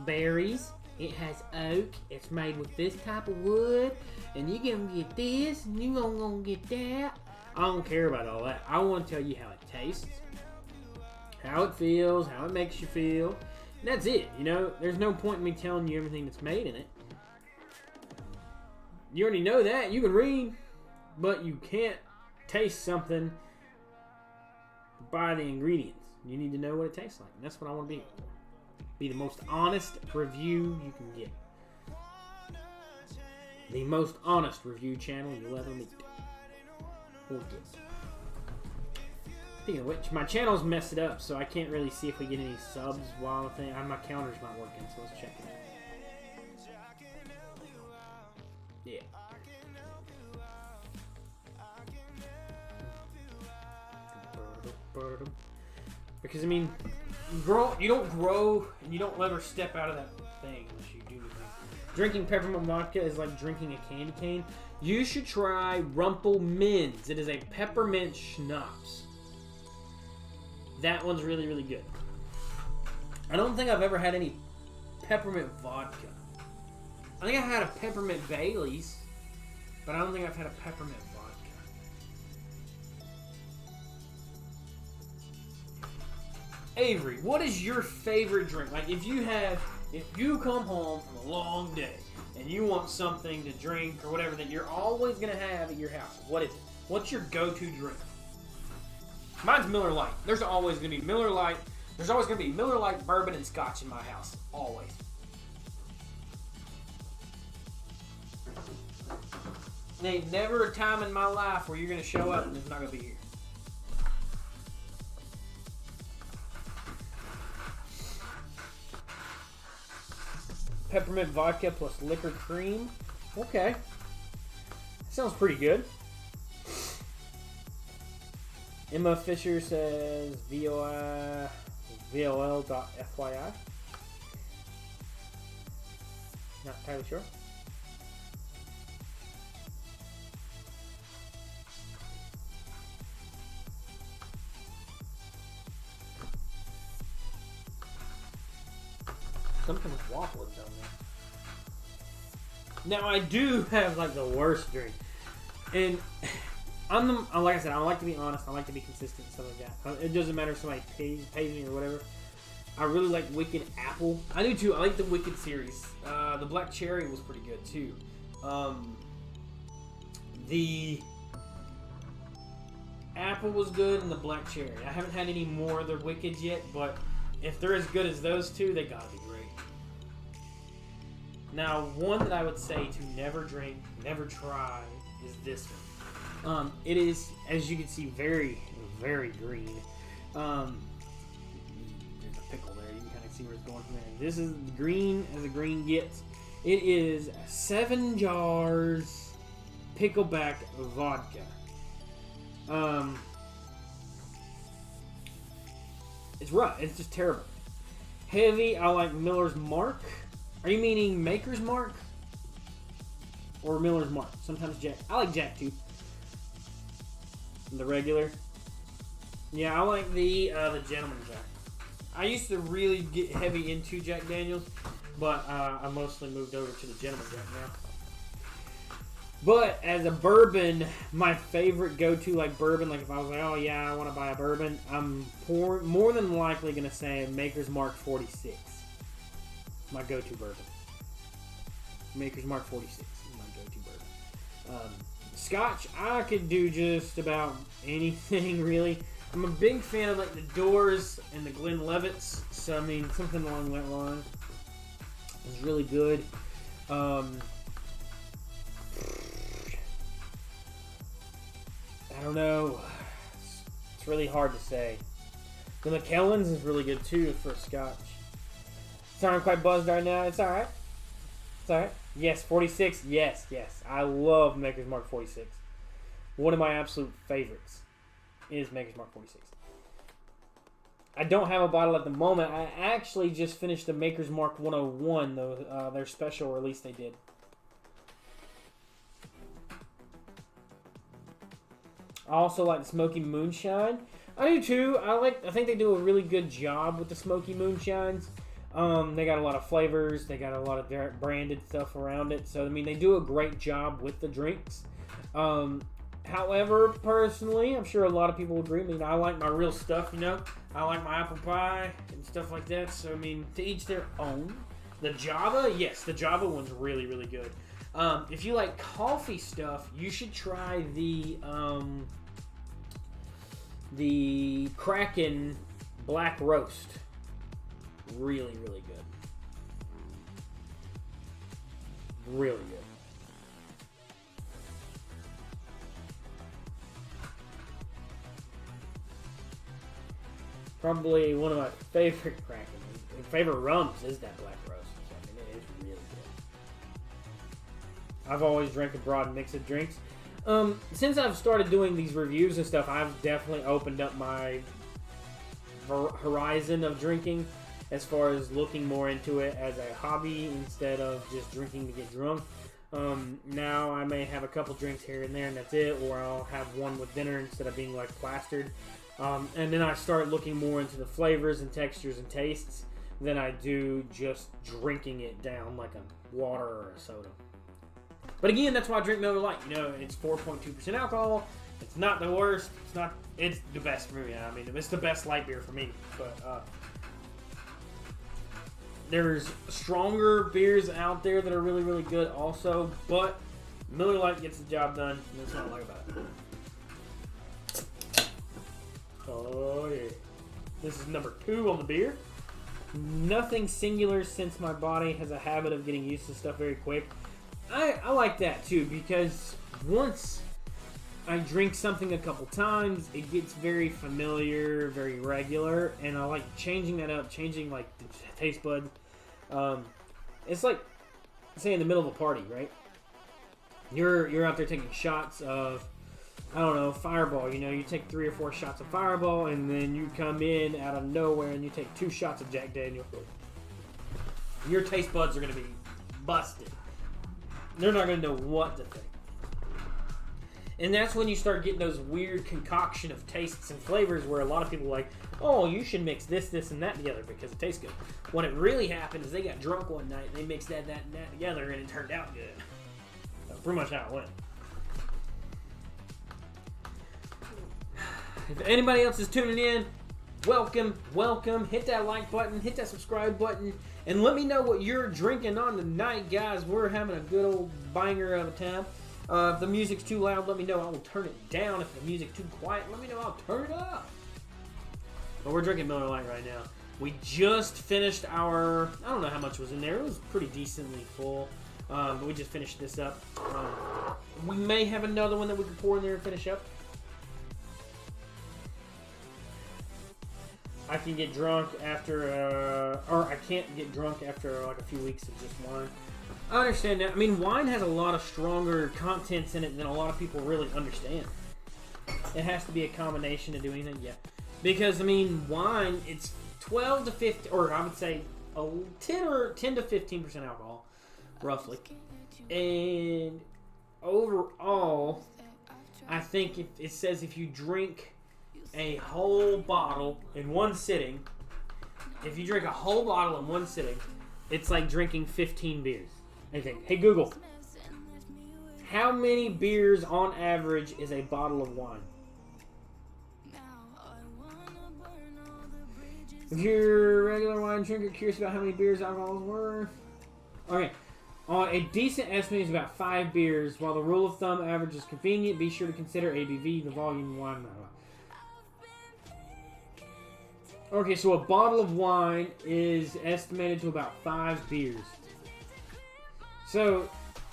berries, it has oak, it's made with this type of wood, and you're going to get this, and you're going to get that. I don't care about all that. I want to tell you how it tastes, how it feels, how it makes you feel. And that's it, you know. There's no point in me telling you everything that's made in it. You already know that. You can read, but you can't taste something buy the ingredients. You need to know what it tastes like. And that's what I want to be. Be the most honest review you can get. The most honest review channel you'll ever meet. Or get. Speaking of which, my channel's messed up, so I can't really see if we get any subs while the thing. My counter's not working, so let's check it out. Yeah. Because I mean, you don't grow and you don't ever step out of that thing unless you do anything. Drinking peppermint vodka is like drinking a candy cane. You should try Rumple Minz. It is a peppermint schnapps. That one's really, really good. I don't think I've ever had any peppermint vodka. I think I had a peppermint Bailey's, but I don't think I've had a peppermint vodka. Avery, what is your favorite drink? Like if you come home from a long day and you want something to drink or whatever that you're always going to have at your house, what is it? What's your go-to drink? Mine's Miller Lite. There's always going to be Miller Lite. There's always going to be Miller Lite, bourbon, and scotch in my house. Always. There ain't never a time in my life where you're going to show up and it's not going to be here. Peppermint vodka plus liquor cream. Okay. Sounds pretty good. Emma Fisher says VOL.FYI. Not entirely sure. Something's waffling down there. Now I do have like the worst drink, and like I said, I like to be honest. I like to be consistent and stuff like that. It doesn't matter if somebody pays me or whatever. I really like Wicked Apple. I do too. I like the Wicked series. The Black Cherry was pretty good too. The Apple was good and the Black Cherry. I haven't had any more of the Wickeds yet, but if they're as good as those two, they gotta be great. Now, one that I would say to never drink, never try, is this one. It is, as you can see, very, very green. There's a pickle there. You can kind of see where it's going from there. This is green as a green gets. It is 7 jars pickleback vodka. It's rough. It's just terrible. Heavy, I like Miller's Mark. Are you meaning Maker's Mark? Or Miller's Mark? Sometimes Jack. I like Jack too. The regular. Yeah, I like the Gentleman Jack. I used to really get heavy into Jack Daniels, but I mostly moved over to the Gentleman Jack now. But as a bourbon, my favorite go-to like bourbon, like if I was like, oh yeah, I want to buy a bourbon, I'm more than likely going to say Maker's Mark 46. My go-to bourbon. Maker's Mark 46 is my go-to bourbon. Scotch, I could do just about anything really. I'm a big fan of like the Doors and the Glenlivets, so I mean something along that line is really good. I don't know. It's really hard to say. The McKellen's is really good too for Scotch. Sorry, I'm quite buzzed right now. It's alright. It's alright. Yes, 46. Yes. I love Maker's Mark 46. One of my absolute favorites is Maker's Mark 46. I don't have a bottle at the moment. I actually just finished the Maker's Mark 101, though, their special release they did. I also like the Smoky Moonshine. I do too. I think they do a really good job with the Smoky Moonshines. They got a lot of flavors. They got a lot of branded stuff around it. So, I mean, they do a great job with the drinks. However, personally, I'm sure a lot of people agree. I mean, I like my real stuff, you know. I like my apple pie and stuff like that. So, I mean, to each their own. The Java, yes, the Java one's really, really good. If you like coffee stuff, you should try the the Kraken Black Roast. Really, really good. Really good. Probably one of my favorite Kraken. Favorite rums is that Black Roast. I mean, it is really good. I've always drank a broad mix of drinks. Since I've started doing these reviews and stuff, I've definitely opened up my horizon of drinking as far as looking more into it as a hobby instead of just drinking to get drunk. Now I may have a couple drinks here and there and that's it, or I'll have one with dinner instead of being like plastered. And then I start looking more into the flavors and textures and tastes than I do just drinking it down like a water or a soda. But again, that's why I drink Miller Lite. You know, it's 4.2% alcohol. It's not the worst. It's the best for me. I mean, it's the best light beer for me. But there's stronger beers out there that are really, really good also. But Miller Lite gets the job done. And that's what I like about it. Oh, yeah. This is number 2 on the beer. Nothing singular, since my body has a habit of getting used to stuff very quick. I like that too, because once I drink something a couple times, it gets very familiar, very regular, and I like changing that up, changing like the taste buds. It's like, say in the middle of a party, right? You're out there taking shots of, I don't know, Fireball. You know, you take 3 or 4 shots of Fireball, and then you come in out of nowhere and you take 2 shots of Jack Daniel. Your taste buds are going to be busted. They're not going to know what to think. And that's when you start getting those weird concoction of tastes and flavors where a lot of people are like, oh, you should mix this, this, and that together because it tastes good. What it really happened is they got drunk one night and they mixed that, and that together, and it turned out good. That's pretty much how it went. If anybody else is tuning in, welcome. Hit that like button, hit that subscribe button, and let me know what you're drinking on tonight, guys. We're having a good old banger of a time. If the music's too loud, let me know. I will turn it down. If the music's too quiet, let me know. I'll turn it up. But we're drinking Miller Lite right now. We just finished our, I don't know how much was in there. It was pretty decently full. But we just finished this up. We may have another one that we can pour in there and finish up. I can get drunk after, or I can't get drunk after like a few weeks of just wine. I understand that. I mean, wine has a lot of stronger contents in it than a lot of people really understand. It has to be a combination to do anything, yeah. Because, I mean, wine, it's 12 to 15, or I would say 10 to 15% alcohol, roughly. And overall, I think it says if you drink a whole bottle in one sitting, if you drink a whole bottle in one sitting, it's like drinking 15 beers. I think. Hey Google, how many beers on average is a bottle of wine? If you're a regular wine drinker, curious about how many beers alcohols were. Okay. A decent estimate is about 5 beers. While the rule of thumb average is convenient, be sure to consider ABV, the volume of wine. Okay, so a bottle of wine is estimated to about 5 beers. So,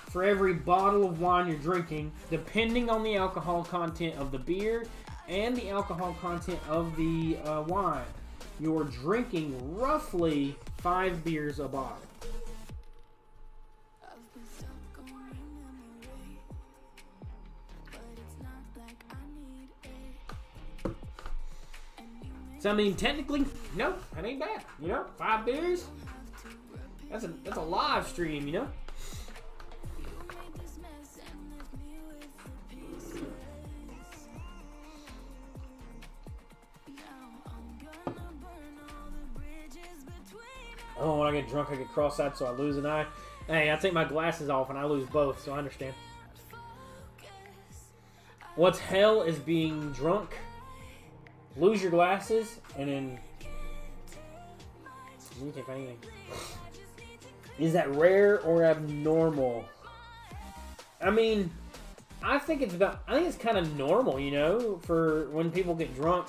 for every bottle of wine you're drinking, depending on the alcohol content of the beer and the alcohol content of the wine, you're drinking roughly 5 beers a bottle. So, I mean, technically, no, that ain't bad. You know, 5 beers, that's a live stream, you know? Oh, when I get drunk, I get cross-eyed, so I lose an eye. Hey, I take my glasses off and I lose both, so I understand. What's hell is being drunk, lose your glasses, and then you can't find anything. Is that rare or abnormal? I mean, I think it's kind of normal, you know, for when people get drunk,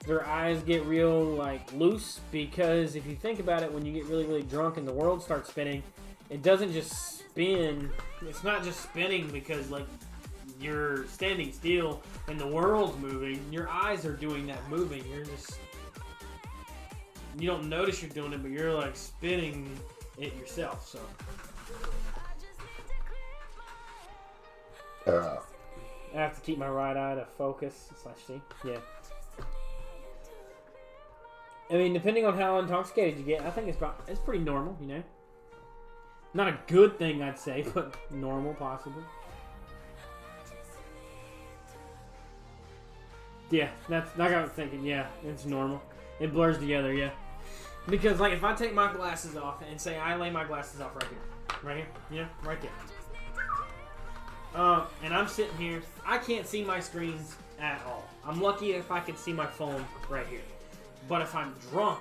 their eyes get real, like, loose, because if you think about it, when you get really, really drunk and the world starts spinning, it doesn't just spin. It's not just spinning because, like, you're standing still and the world's moving. Your eyes are doing that moving. You don't notice you're doing it, but you're, like, spinning it yourself, so. I have to keep my right eye to focus / see. Yeah. I mean, depending on how intoxicated you get, I think it's pretty normal, you know. Not a good thing, I'd say, but normal, possibly. Yeah, that's like I was thinking. Yeah, it's normal. It blurs together. Yeah, because like if I take my glasses off and say I lay my glasses off right here, yeah, right there. And I'm sitting here, I can't see my screens at all. I'm lucky if I can see my phone right here. But if I'm drunk,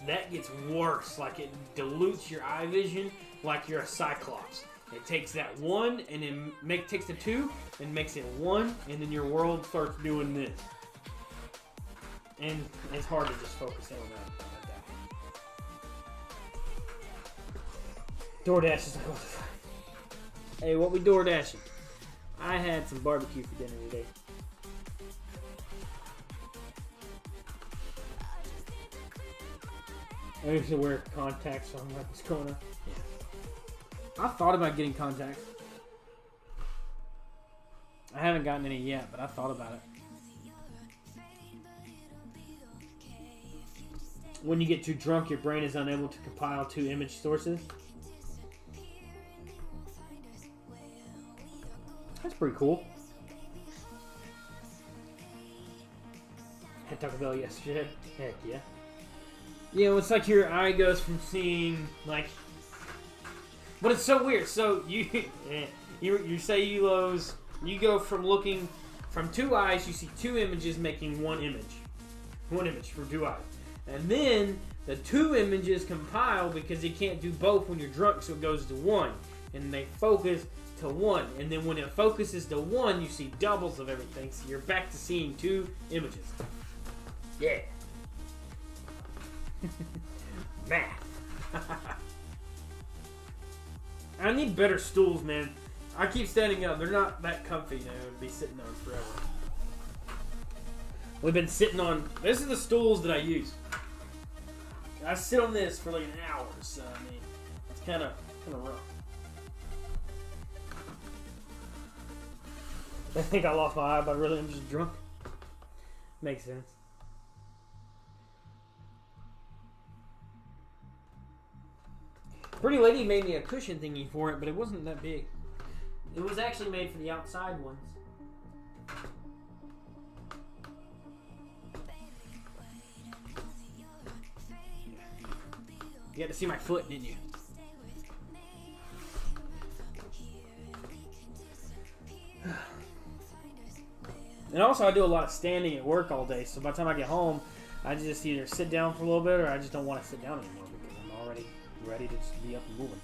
that gets worse. Like it dilutes your eye vision like you're a cyclops. It takes that one and then takes the two and makes it one, and then your world starts doing this. And it's hard to just focus in on that like that. DoorDash is like, what the fuck? Hey, what we DoorDashing? I had some barbecue for dinner today. I used to wear contacts, so I'm like, what's going on? Yeah. I thought about getting contacts. I haven't gotten any yet, but I thought about it. When you get too drunk, your brain is unable to compile two image sources. That's pretty cool. Had Taco Bell yesterday. Heck yeah. You know, it's like your eye goes from seeing, like... But it's so weird. So, you say you go from looking... From two eyes, you see two images making one image. One image for two eyes. And then, the two images compile because you can't do both when you're drunk, so it goes to one. And they focus to one. And then when it focuses to one, you see doubles of everything. So you're back to seeing two images. Yeah. Math. I need better stools, man. I keep standing up. They're not that comfy, to be sitting on forever. We've been sitting on... This is the stools that I use. I sit on this for like an hour, so I mean, it's kind of rough. I think I lost my eye, but really I'm just drunk. Makes sense. Pretty Lady made me a cushion thingy for it, but it wasn't that big. It was actually made for the outside ones. You had to see my foot, didn't you? And also, I do a lot of standing at work all day, so by the time I get home, I just either sit down for a little bit or I just don't want to sit down anymore because I'm already ready to just be up and moving.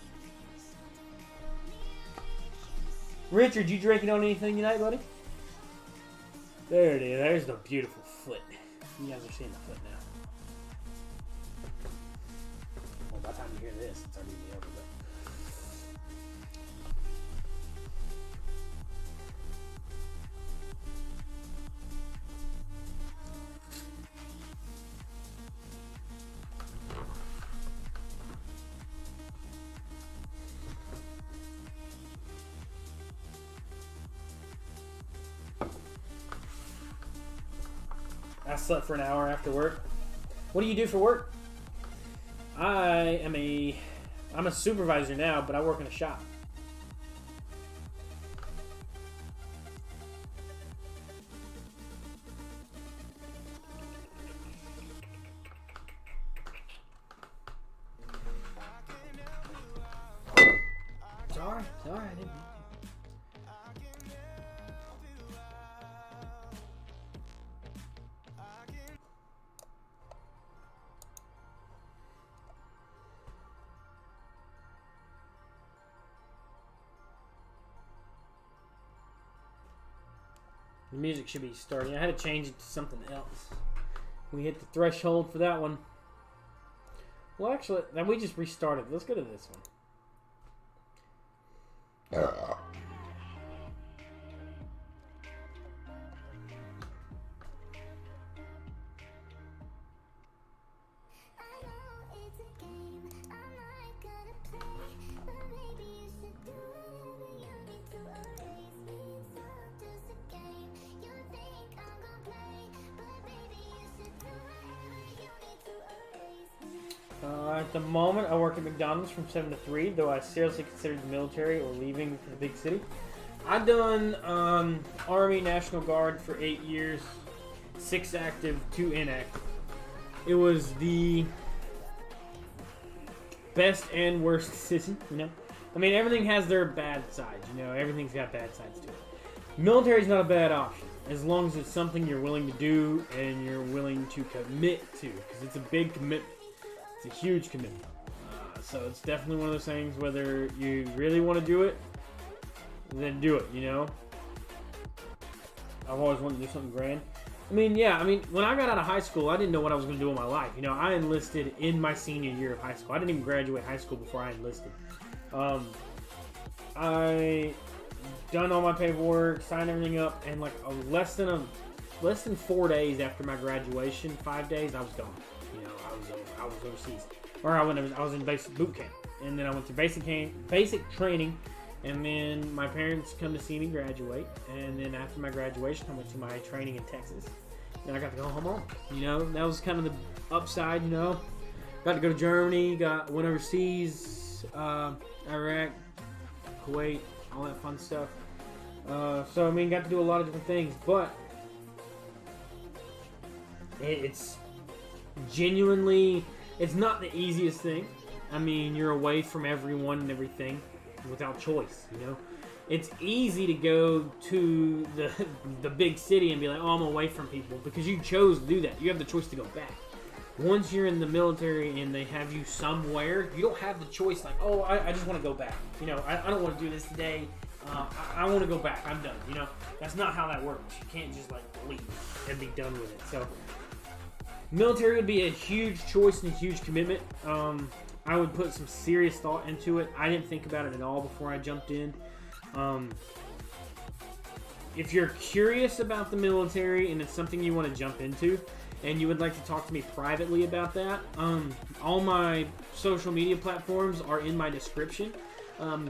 Richard, you drinking on anything tonight, buddy? There it is. There's the beautiful foot. You guys are seeing the foot now. Well, by the time you hear this, it's already over. But I slept for an hour after work. What do you do for work? I'm a supervisor now, but I work in a shop. Sorry, I didn't. The music should be starting. I had to change it to something else. We hit the threshold for that one. Well, actually, we just restarted. Let's go to this one. At the moment, I work at McDonald's from 7 to 3, though I seriously considered the military or leaving for the big city. I've done Army National Guard for 8 years, 6 active, 2 inactive. It was the best and worst decision, you know? I mean, everything has their bad sides, you know? Everything's got bad sides to it. Military's not a bad option, as long as it's something you're willing to do and you're willing to commit to, because it's a big commitment. It's a huge commitment. So it's definitely one of those things, whether you really want to do it, then do it, you know? I've always wanted to do something grand. I mean, when I got out of high school, I didn't know what I was going to do with my life. You know, I enlisted in my senior year of high school. I didn't even graduate high school before I enlisted. I done all my paperwork, signed everything up, and like less than 4 days after my graduation, 5 days, I was gone. You know, I was overseas, or I was in basic boot camp, and then I went to basic training, and then my parents come to see me graduate, and then after my graduation, I went to my training in Texas, and I got to go home. You know, that was kind of the upside. You know, got to go to Germany, went overseas, Iraq, Kuwait, all that fun stuff. So I mean, got to do a lot of different things, but it's genuinely, it's not the easiest thing. I mean, you're away from everyone and everything without choice, you know? It's easy to go to the big city and be like, oh, I'm away from people, because you chose to do that. You have the choice to go back. Once you're in the military and they have you somewhere, you don't have the choice like, oh, I just want to go back. You know, I don't want to do this today. I want to go back. I'm done. You know, that's not how that works. You can't just like leave and be done with it. So military would be a huge choice and a huge commitment. I would put some serious thought into it. I didn't think about it at all before I jumped in. If you're curious about the military and it's something you want to jump into and you would like to talk to me privately about that, all my social media platforms are in my description.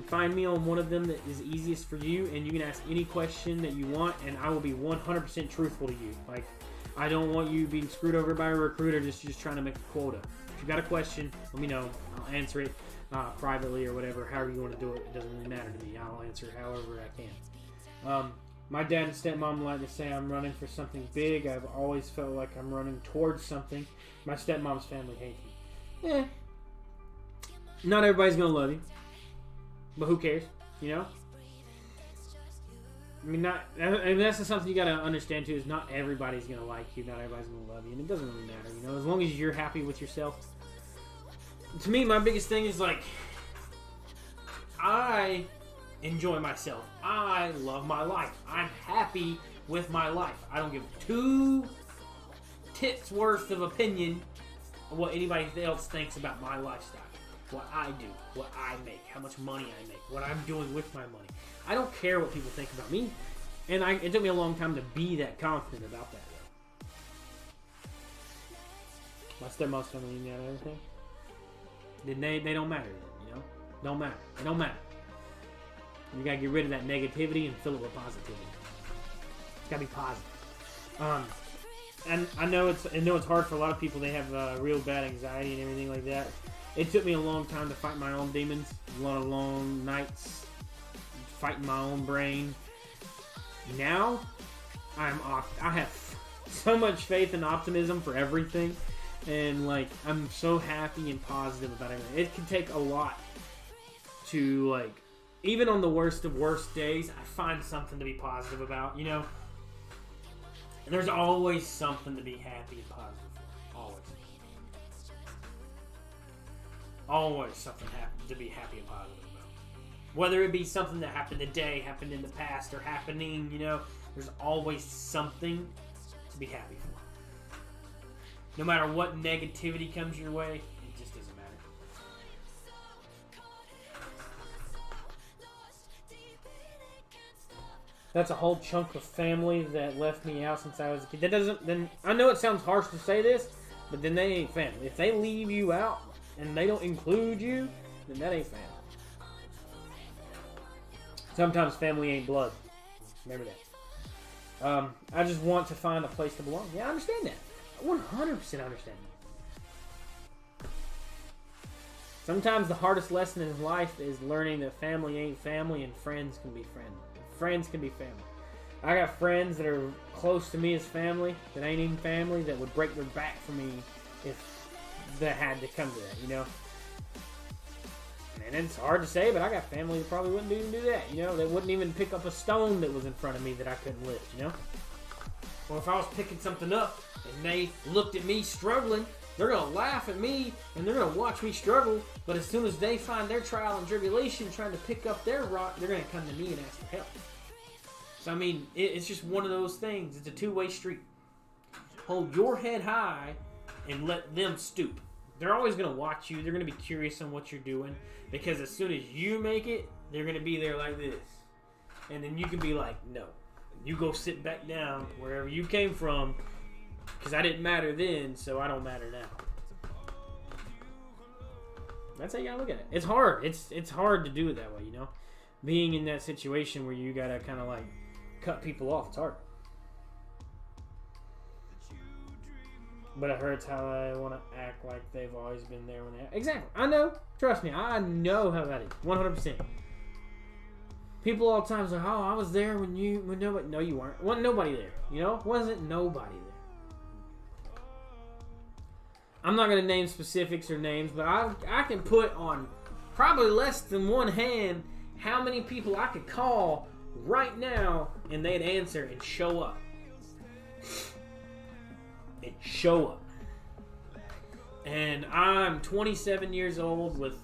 Find me on one of them that is easiest for you, and you can ask any question that you want, and I will be 100% truthful to you. Like, I don't want you being screwed over by a recruiter just trying to make a quota. If you've got a question, let me know. I'll answer it privately or whatever, however you want to do it. It doesn't really matter to me. I'll answer it however I can. My dad and stepmom like to say I'm running for something big. I've always felt like I'm running towards something. My stepmom's family hates me. Not everybody's going to love you. But who cares? You know? I mean, that's something you got to understand too, is not everybody's going to like you, not everybody's going to love you, and it doesn't really matter, you know, as long as you're happy with yourself. To me, my biggest thing is like, I enjoy myself. I love my life. I'm happy with my life. I don't give 2 tits worth of opinion of what anybody else thinks about my lifestyle. What I do, what I make, how much money I make, what I'm doing with my money. I don't care what people think about me, and it took me a long time to be that confident about that. My stepmom's telling me that everything. They don't matter, you know? Don't matter. They don't matter. You gotta get rid of that negativity and fill it with positivity. It's gotta be positive. And I know it's hard for a lot of people. They have real bad anxiety and everything like that. It took me a long time to fight my own demons. A lot of long nights fighting my own brain. Now, I have so much faith and optimism for everything. And, like, I'm so happy and positive about everything. It can take a lot to, like, even on the worst of worst days, I find something to be positive about, you know? And there's always something to be happy and positive for. Always. Always something to be happy and positive about. Whether it be something that happened today, happened in the past, or happening, you know, there's always something to be happy for. No matter what negativity comes your way, it just doesn't matter. That's a whole chunk of family that left me out since I was a kid. That doesn't, then, I know it sounds harsh to say this, but then they ain't family. If they leave you out and they don't include you, then that ain't family. Sometimes family ain't blood. Remember that. I just want to find a place to belong. Yeah, I understand that. 100% understand that. Sometimes the hardest lesson in life is learning that family ain't family and friends can be friends. Friends can be family. I got friends that are close to me as family that ain't even family that would break their back for me if that had to come to that, you know? And it's hard to say, but I got family that probably wouldn't even do that, you know? They wouldn't even pick up a stone that was in front of me that I couldn't lift, you know? Or if I was picking something up and they looked at me struggling, they're going to laugh at me and they're going to watch me struggle, but as soon as they find their trial and tribulation trying to pick up their rock, they're going to come to me and ask for help. So, I mean, it's just one of those things. It's a two-way street. Hold your head high and let them stoop. They're always going to watch you. They're going to be curious on what you're doing. Because as soon as you make it, they're going to be there like this. And then you can be like, no. You go sit back down wherever you came from. Because I didn't matter then, so I don't matter now. That's how you got to look at it. It's hard. It's hard to do it that way, you know. Being in that situation where you got to kind of like cut people off. It's hard. But it hurts how I want to act like they've always been there when they... Exactly. I know. Trust me. I know how that is. 100%. People all the time say, oh, I was there when nobody... No, you weren't. Wasn't nobody there. You know? Wasn't nobody there. I'm not going to name specifics or names, but I can put on probably less than one hand how many people I could call right now and they'd answer and show up. And show up. And I'm 27 years old with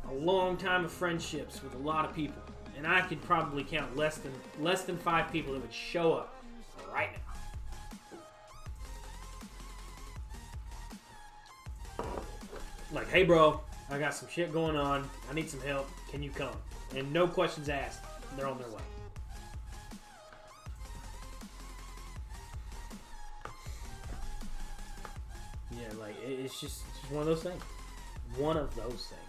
a long time of friendships with a lot of people. And I could probably count less than 5 people that would show up right now. Like, hey bro, I got some shit going on. I need some help. Can you come? And no questions asked. They're on their way. Yeah, like, it's just one of those things. One of those things.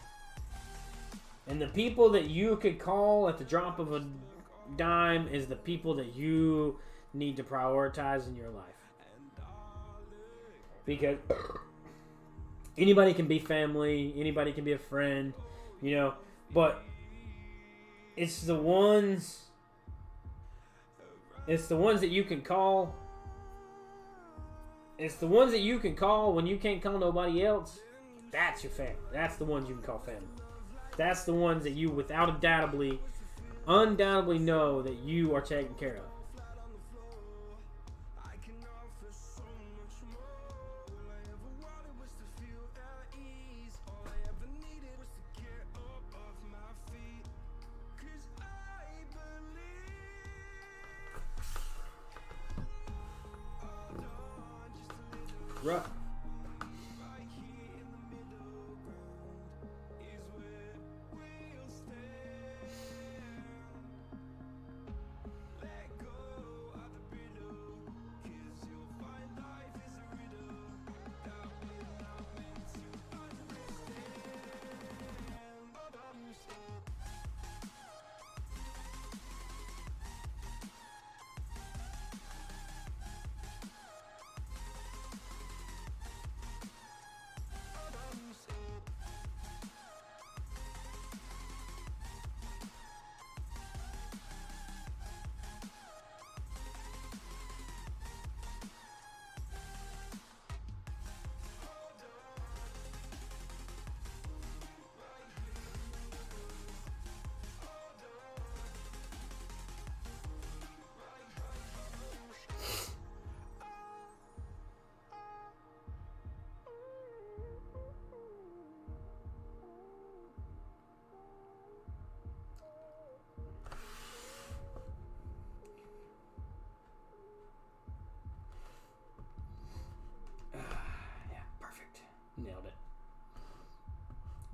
And the people that you could call at the drop of a dime is the people that you need to prioritize in your life. Because anybody can be family, anybody can be a friend, you know, but it's the ones that you can call. It's the ones that you can call when you can't call nobody else. That's your family. That's the ones you can call family. That's the ones that you undoubtedly know that you are taken care of. Right.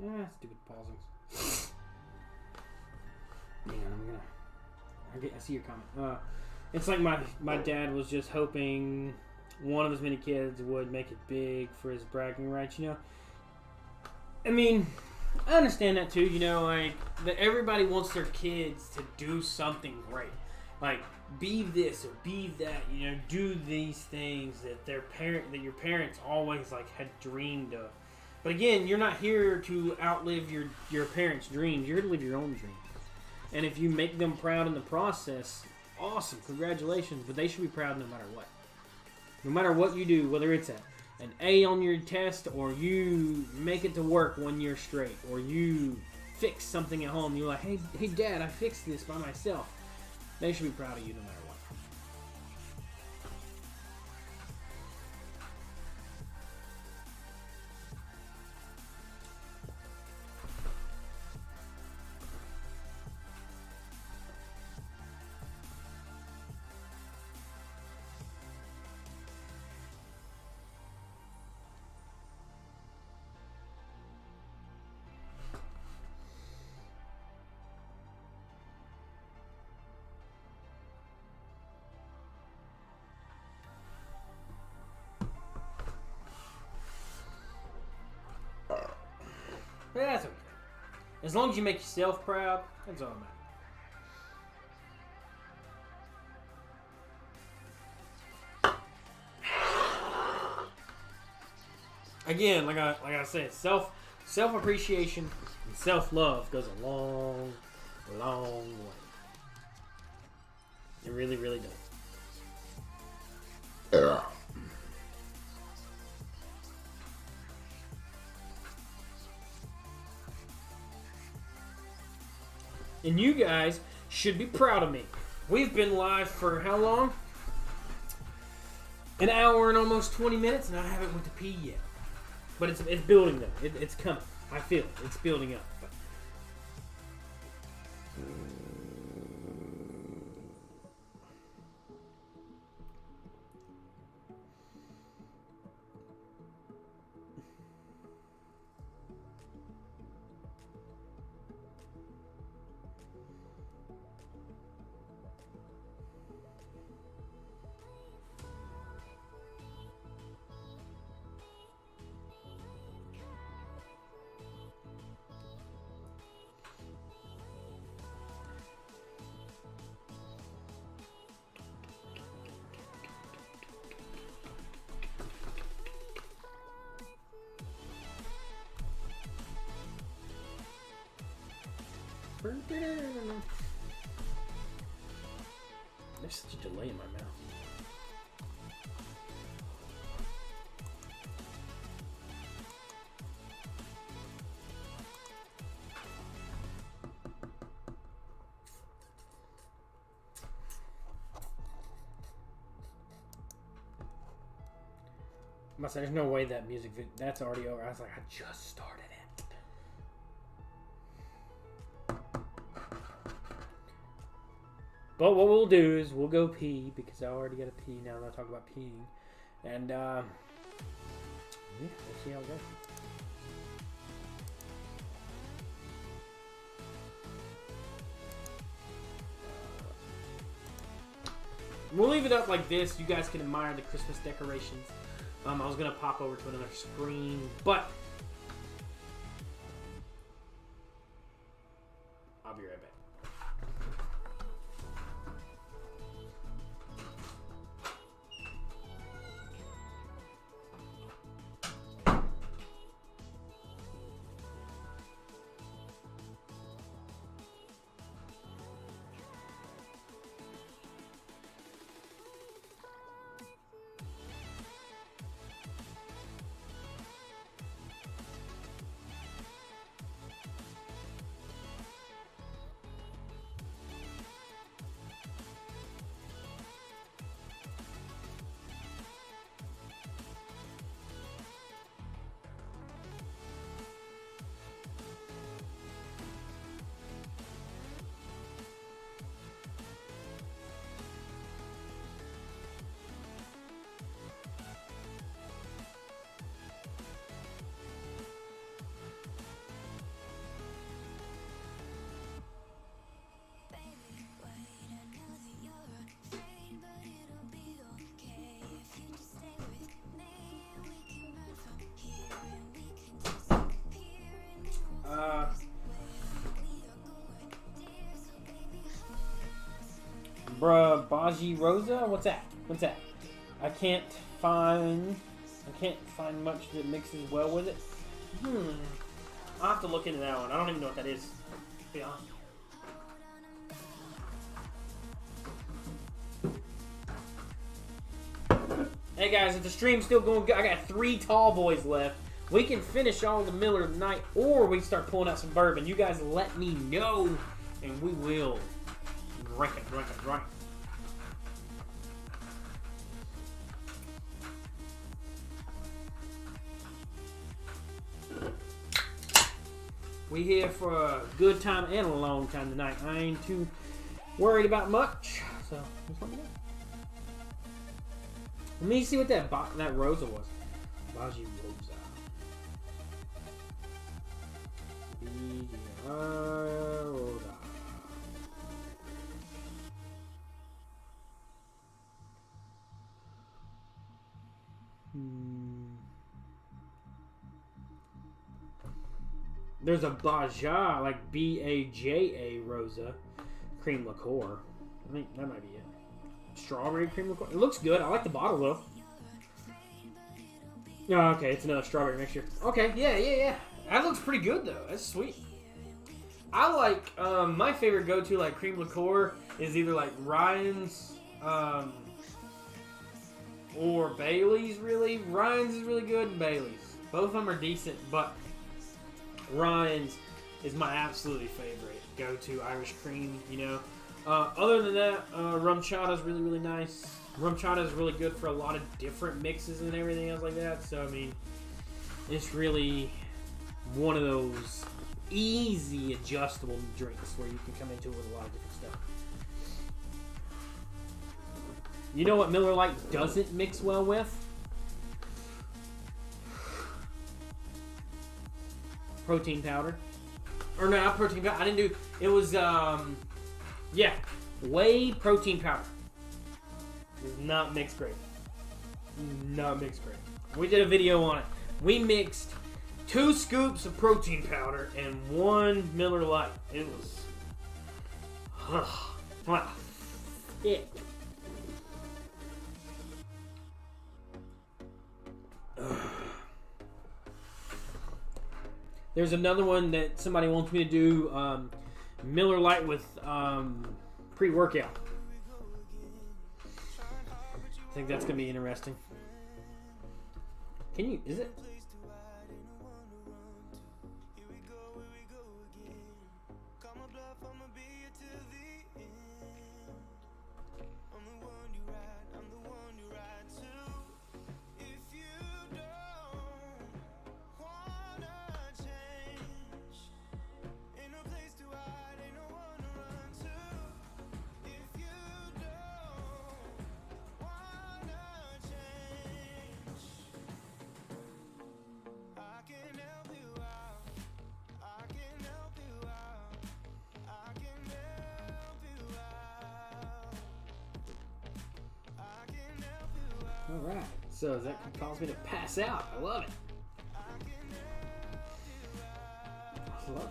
Stupid pausings. Yeah, I see your comment. It's like my dad was just hoping one of as many kids would make it big for his bragging rights, you know? I mean, I understand that too, you know, like, that everybody wants their kids to do something great. Like, be this or be that, you know, do these things that your parents always, like, had dreamed of. But again, you're not here to outlive your parents' dreams. You're here to live your own dreams. And if you make them proud in the process, awesome, congratulations. But they should be proud no matter what. No matter what you do, whether it's an A on your test, or you make it to work 1 year straight, or you fix something at home. You're like, hey, Dad, I fixed this by myself. They should be proud of you no matter what. But that's okay. As long as you make yourself proud, that's all that matters. Again, like I said, self appreciation and self love goes a long way. It really, really does. And you guys should be proud of me. We've been live for how long? An hour and almost 20 minutes, and I haven't went to pee yet. But it's building though. It's coming. I feel it. It's building up. There's such a delay in my mouth. I said, there's no way that music video, that's already over. I was like, I just started it. But what we'll do is we'll go pee, because I already got to pee now that I talk about peeing. And, yeah, we'll see how it goes. We'll leave it up like this. You guys can admire the Christmas decorations. I was going to pop over to another screen, but I'll be right back. Bruh, Baji Rosa? What's that? What's that? I can't find much that mixes well with it. I'll have to look into that one. I don't even know what that is, to be honest. Hey guys, if the stream's still going good, I got 3 tall boys left. We can finish all the Miller tonight, or we can start pulling out some bourbon. You guys let me know, and we will drink it. We here for a good time and a long time tonight. I ain't too worried about much, so just let me know. Let me see what that Rosa was. Baji Rosa. Rosa. There's a Baja, like B-A-J-A Rosa cream liqueur. I think that might be it. Strawberry cream liqueur. It looks good. I like the bottle though. Oh, okay, it's another strawberry mixture. Okay, yeah. That looks pretty good though. That's sweet. I like my favorite go-to like cream liqueur is either like Ryan's or Bailey's. Really, Ryan's is really good and Bailey's. Both of them are decent, but Ryan's is my absolutely favorite go-to Irish cream. You know. Other than that, rum chata is really, really nice. Rum chata is really good for a lot of different mixes and everything else like that. So, I mean, it's really one of those easy adjustable drinks where you can come into it with a lot of different stuff. You know what Miller Lite doesn't mix well with? Protein powder. Or no, not protein powder. I didn't do... It was, yeah, whey protein powder. Does not mix great. Not mix great. We did a video on it. We mixed 2 scoops of protein powder and 1 Miller Lite. It was... wow. Thick. There's another one that somebody wants me to do, Miller Lite with pre-workout. I think that's going to be interesting. Can you, is it? Alright, so that could cause me to pass out. I love it. I love it.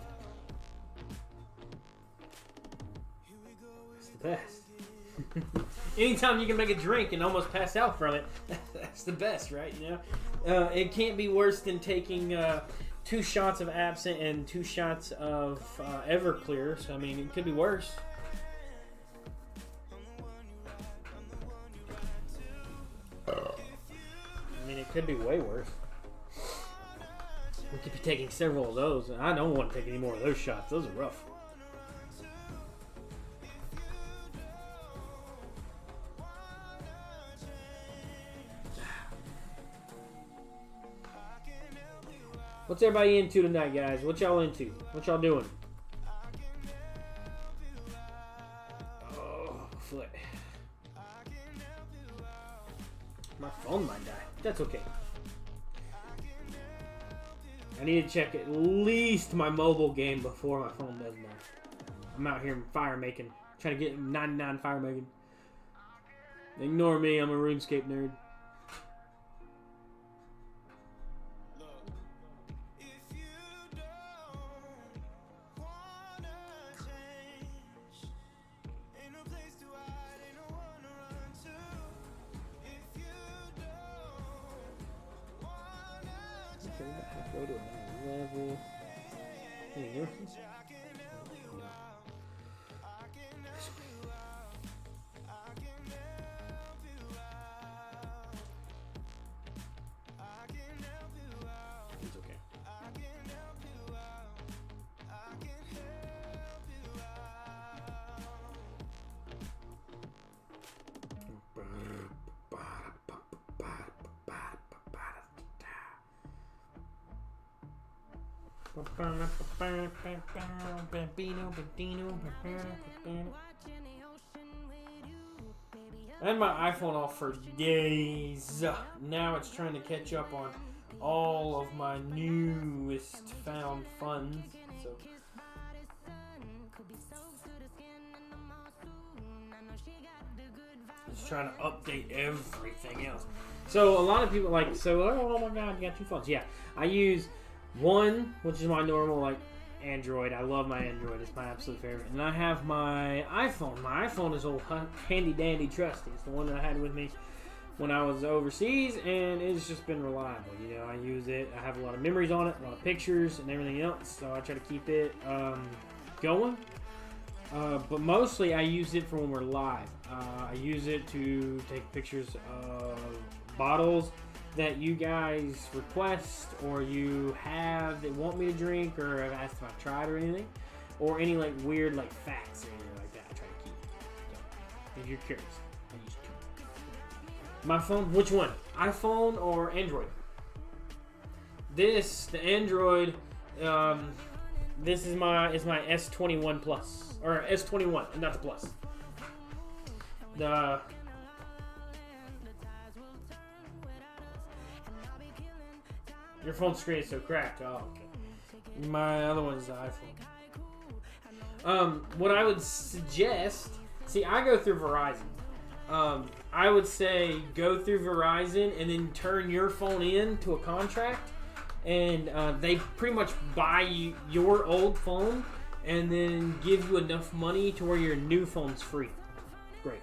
It's the best. Anytime you can make a drink and almost pass out from it, that's the best, right? You know, it can't be worse than taking 2 shots of Absinthe and 2 shots of Everclear. So, I mean, it could be worse. I mean, it could be way worse. We could be taking several of those. And I don't want to take any more of those shots. Those are rough. What's everybody into tonight, guys? What y'all into? What y'all doing? Oh, foot. My phone might die. That's okay. I need to check at least my mobile game before my phone does die. I'm out here fire making. Trying to get 99 fire making. Ignore me, I'm a RuneScape nerd. Go to another level. Hey, yours is- no. It's okay. I had my iPhone off for days. Now it's trying to catch up on all of my newest found funds. So it's trying to update everything else. So a lot of people like, oh my god, you got 2 phones. Yeah, I use one, which is my normal like Android. I love my Android. It's my absolute favorite. And I have my iPhone. My iPhone is old handy dandy trusty. It's the one that I had with me when I was overseas, and it's just been reliable. You know, I use it. I have a lot of memories on it, a lot of pictures and everything else. So I try to keep it going. But mostly I use it for when we're live. I use it to take pictures of bottles that you guys request or you have that want me to drink or have asked if I've tried or anything. Or any like weird like facts or anything like that I try to keep. So, if you're curious, I use two. My phone, which one? iPhone or Android? The Android, this is my S21 Plus. Or S21, not the Plus. Your phone screen is so cracked. Oh, okay. My other one's the iPhone. What I would suggest, see, I go through Verizon. I would say go through Verizon and then turn your phone in to a contract, and they pretty much buy you your old phone and then give you enough money to where your new phone's free. Great.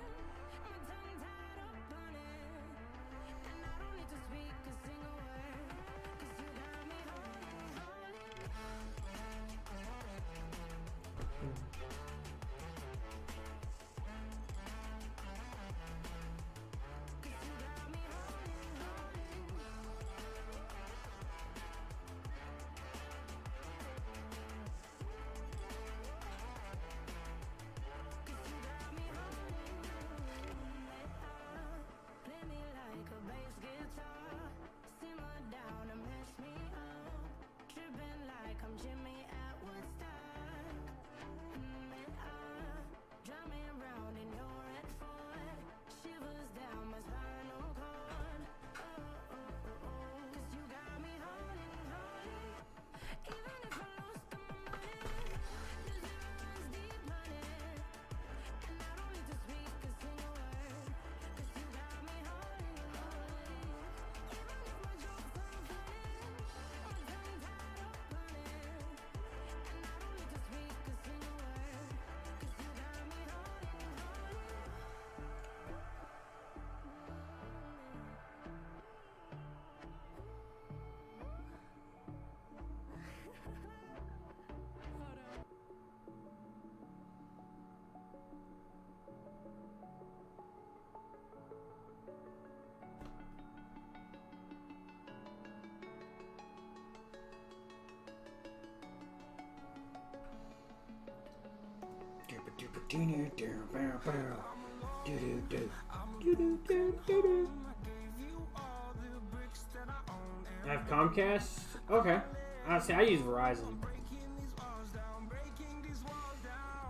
I have Comcast. Okay. Honestly, I use Verizon.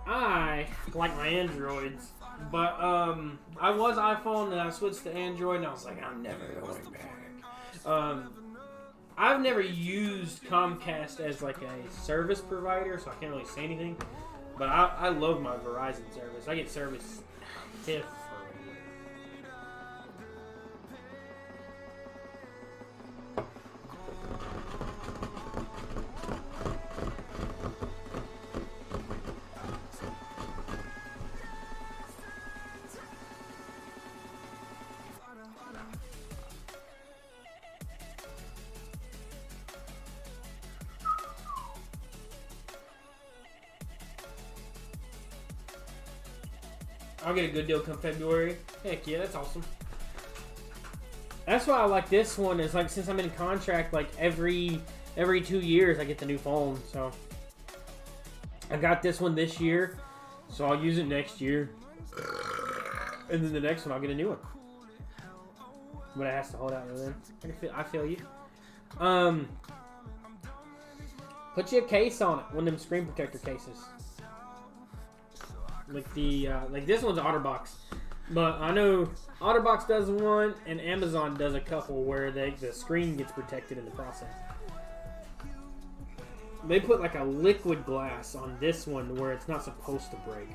I like my Androids, but I was iPhone and I switched to Android, and I was like, I'm never going back. I've never used Comcast as like a service provider, so I can't really say anything. But I love my Verizon service. I get service TIFF. I'll get a good deal come February. Heck yeah, that's awesome. That's why I like this one. Is like since I'm in contract, like every 2 years I get the new phone. So I got this one this year, so I'll use it next year, and then the next one I'll get a new one. But it has to hold out then. I feel you. Put you a case on it. One of them screen protector cases. Like the like this one's OtterBox, but I know OtterBox does one and Amazon does a couple where the screen gets protected in the process. They put like a liquid glass on this one where it's not supposed to break.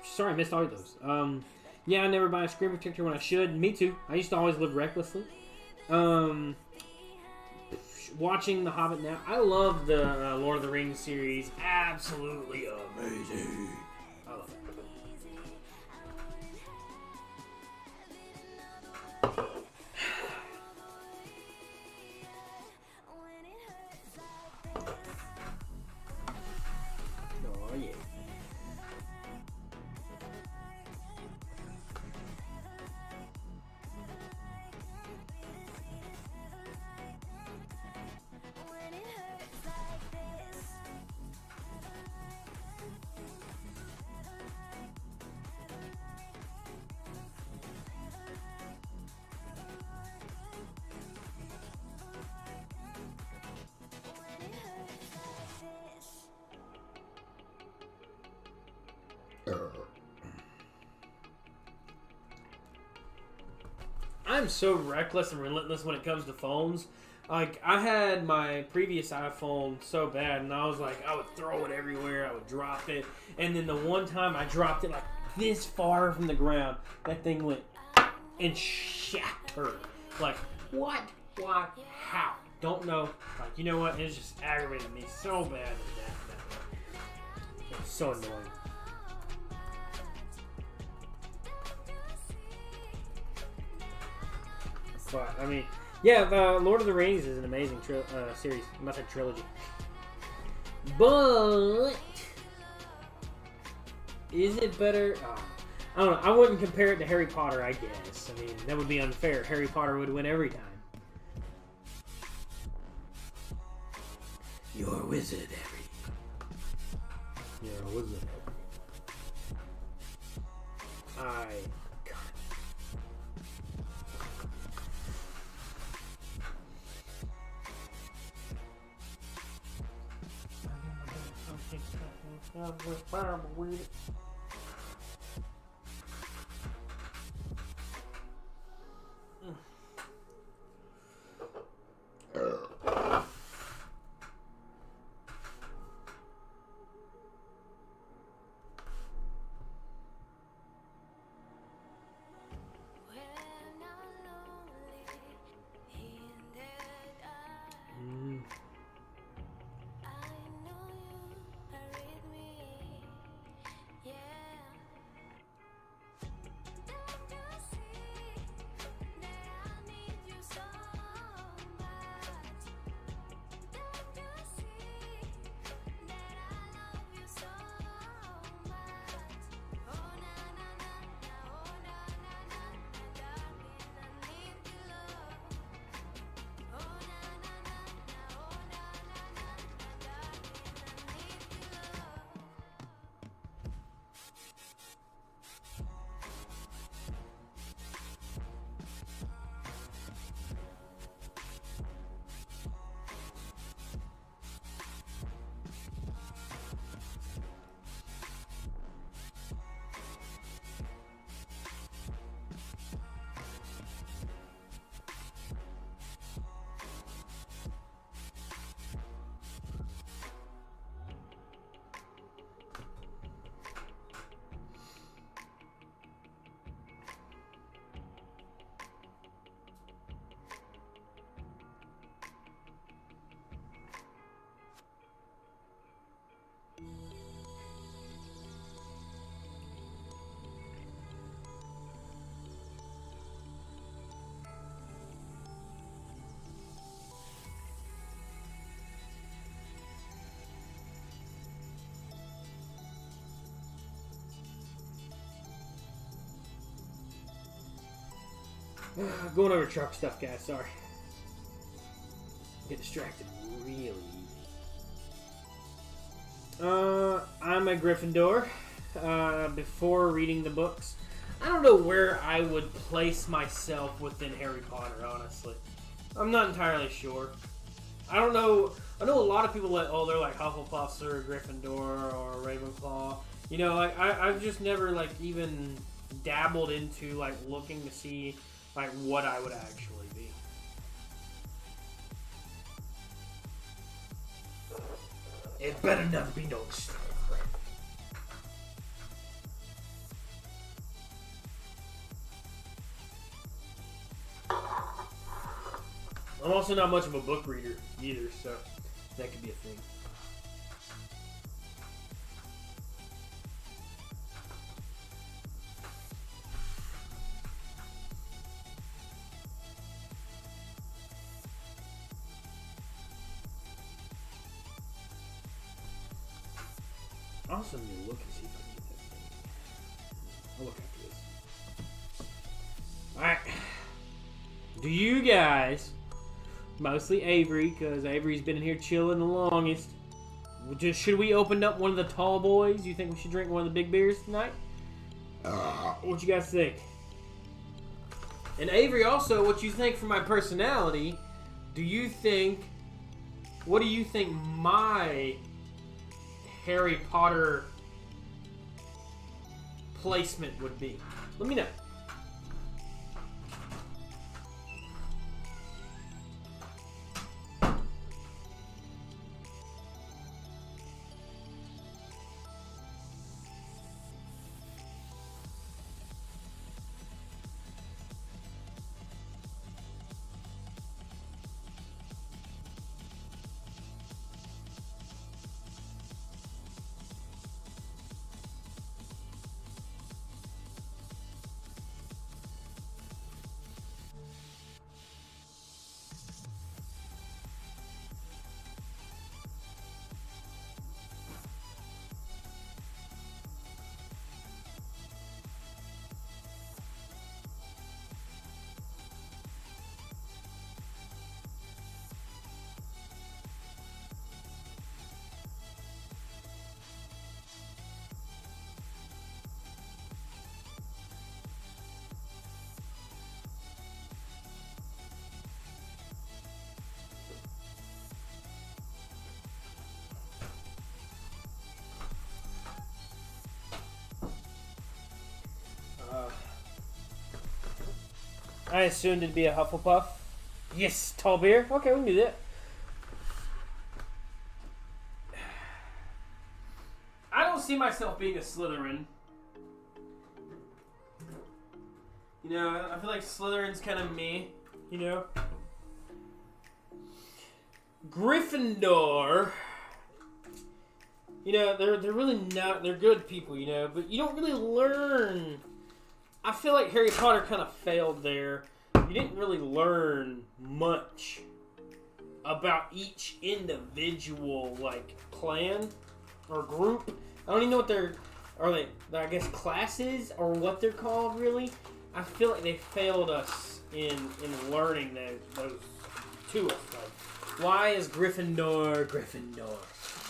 Sorry, I missed all of those. Yeah, I never buy a screen protector when I should. Me too. I used to always live recklessly. Watching The Hobbit now. I love the Lord of the Rings series. Absolutely amazing. I love it. Oh, yeah. I'm so reckless and relentless when it comes to phones. Like, I had my previous iPhone so bad, and I was like, I would throw it everywhere, I would drop it, and then the one time I dropped it like this far from the ground, that thing went and shattered. Like, what Why? How? Don't know. Like, you know what? It's just aggravated me so bad that it was so annoying. But, I mean, yeah, Lord of the Rings is an amazing series. I'm not a trilogy. But is it better? I don't know. I wouldn't compare it to Harry Potter, I guess. I mean, that would be unfair. Harry Potter would win every time. You're a wizard, Harry. You're a wizard. Going over truck stuff, guys. Sorry. Get distracted really easy. I'm a Gryffindor. Before reading the books, I don't know where I would place myself within Harry Potter, honestly. I'm not entirely sure. I don't know. I know a lot of people that, they're like Hufflepuffs or Gryffindor or Ravenclaw. You know, like, I've just never, like, even dabbled into, like, looking to see, like, what I would actually be. It better never be no mistake. I'm also not much of a book reader either, so that could be a thing. I also need to look and see if I can get that thing. I'll look after this. Alright. Do you guys, mostly Avery, because Avery's been in here chilling the longest, should we open up one of the tall boys? You think we should drink one of the big beers tonight? What you guys think? And Avery, also, what you think for my personality? What do you think my Harry Potter placement would be? Let me know. I assumed it'd be a Hufflepuff. Yes, tall beer. Okay, we can do that. I don't see myself being a Slytherin. You know, I feel like Slytherin's kind of me. You know? Gryffindor. You know, they're really not... They're good people, you know, but you don't really learn... I feel like Harry Potter kind of failed there. You didn't really learn much about each individual, like, clan or group. I don't even know what they're... Are they, I guess, classes or what they're called, really. I feel like they failed us in learning those to us. Like, why is Gryffindor Gryffindor?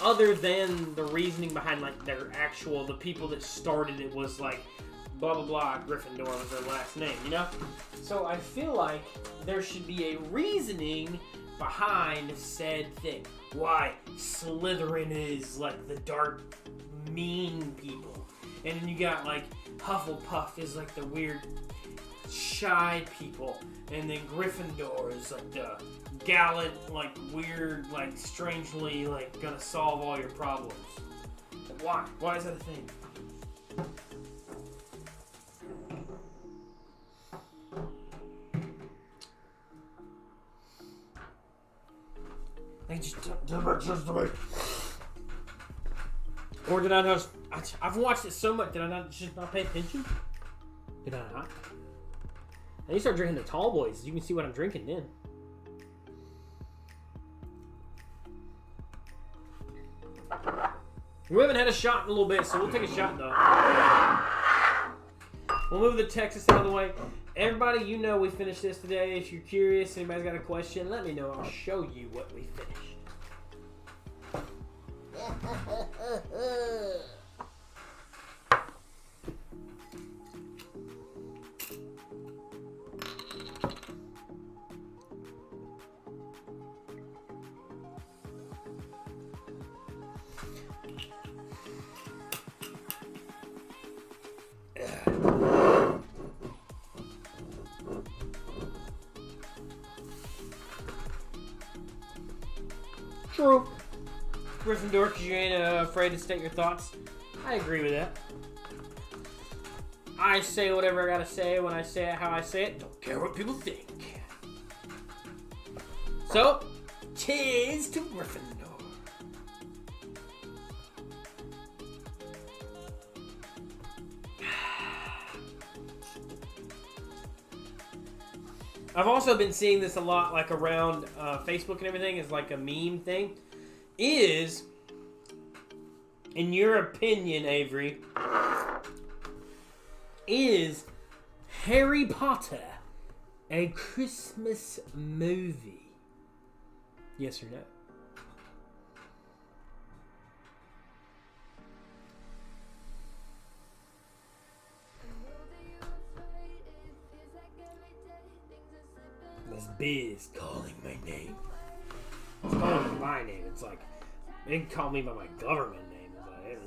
Other than the reasoning behind, like, their actual... The people that started it was, like... Blah, blah, blah, Gryffindor was their last name, you know? So I feel like there should be a reasoning behind said thing. Why Slytherin is, like, the dark, mean people. And then you got, like, Hufflepuff is, like, the weird, shy people. And then Gryffindor is, like, the gallant, like, weird, like, strangely, like, gonna solve all your problems. Like, why? Why is that a thing? Or did I not? I've watched it so much. Did I not just not pay attention? Did I not? I need to start drinking the tall boys. You can see what I'm drinking then. We haven't had a shot in a little bit, so we'll take a shot though. We'll move the Texas out of the way. Everybody, you know we finished this today. If you're curious, anybody's got a question, let me know. I'll show you what we finished. True. Gryffindor, because you ain't afraid to state your thoughts. I agree with that. I say whatever I gotta say when I say it how I say it. Don't care what people think. So, cheers to Gryffindor. I've also been seeing this a lot, like around Facebook and everything, is like a meme thing. Is, in your opinion, Avery, is Harry Potter a Christmas movie? Yes or no? This biz calling my name. It's calling my name. It's like, they can call me by my government name. It's like,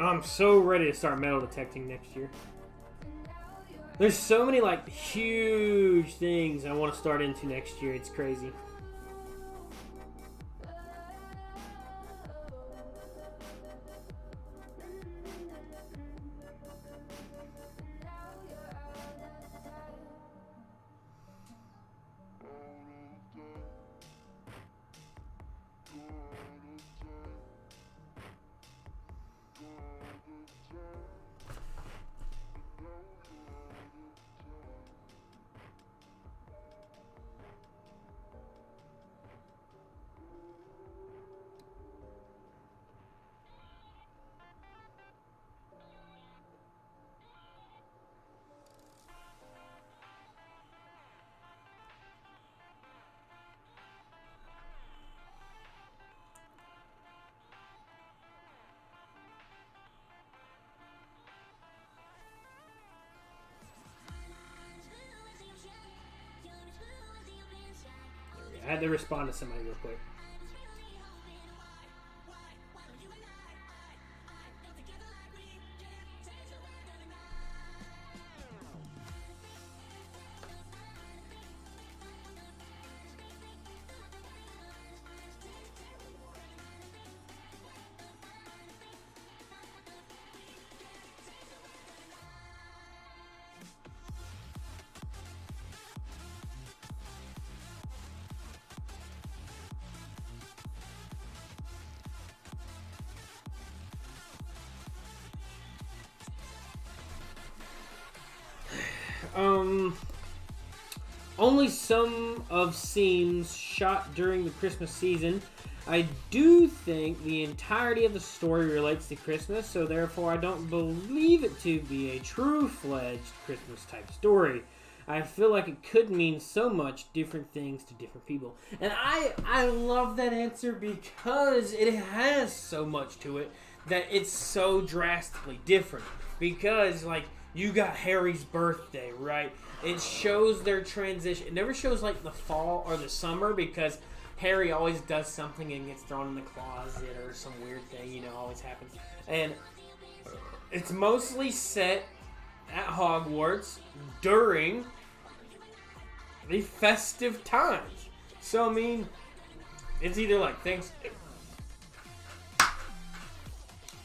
I'm so ready to start metal detecting next year. There's so many like huge things I want to start into next year. It's crazy. I had to respond to somebody real quick. Only some of scenes shot during the Christmas season. I do think the entirety of the story relates to Christmas, so therefore I don't believe it to be a true-fledged Christmas-type story. I feel like it could mean so much different things to different people. And I love that answer because it has so much to it that it's so drastically different. Because, like, you got Harry's birthday, right? It shows their transition. It never shows, like, the fall or the summer because Harry always does something and gets thrown in the closet or some weird thing, you know, always happens. And it's mostly set at Hogwarts during the festive times. So, I mean, it's either like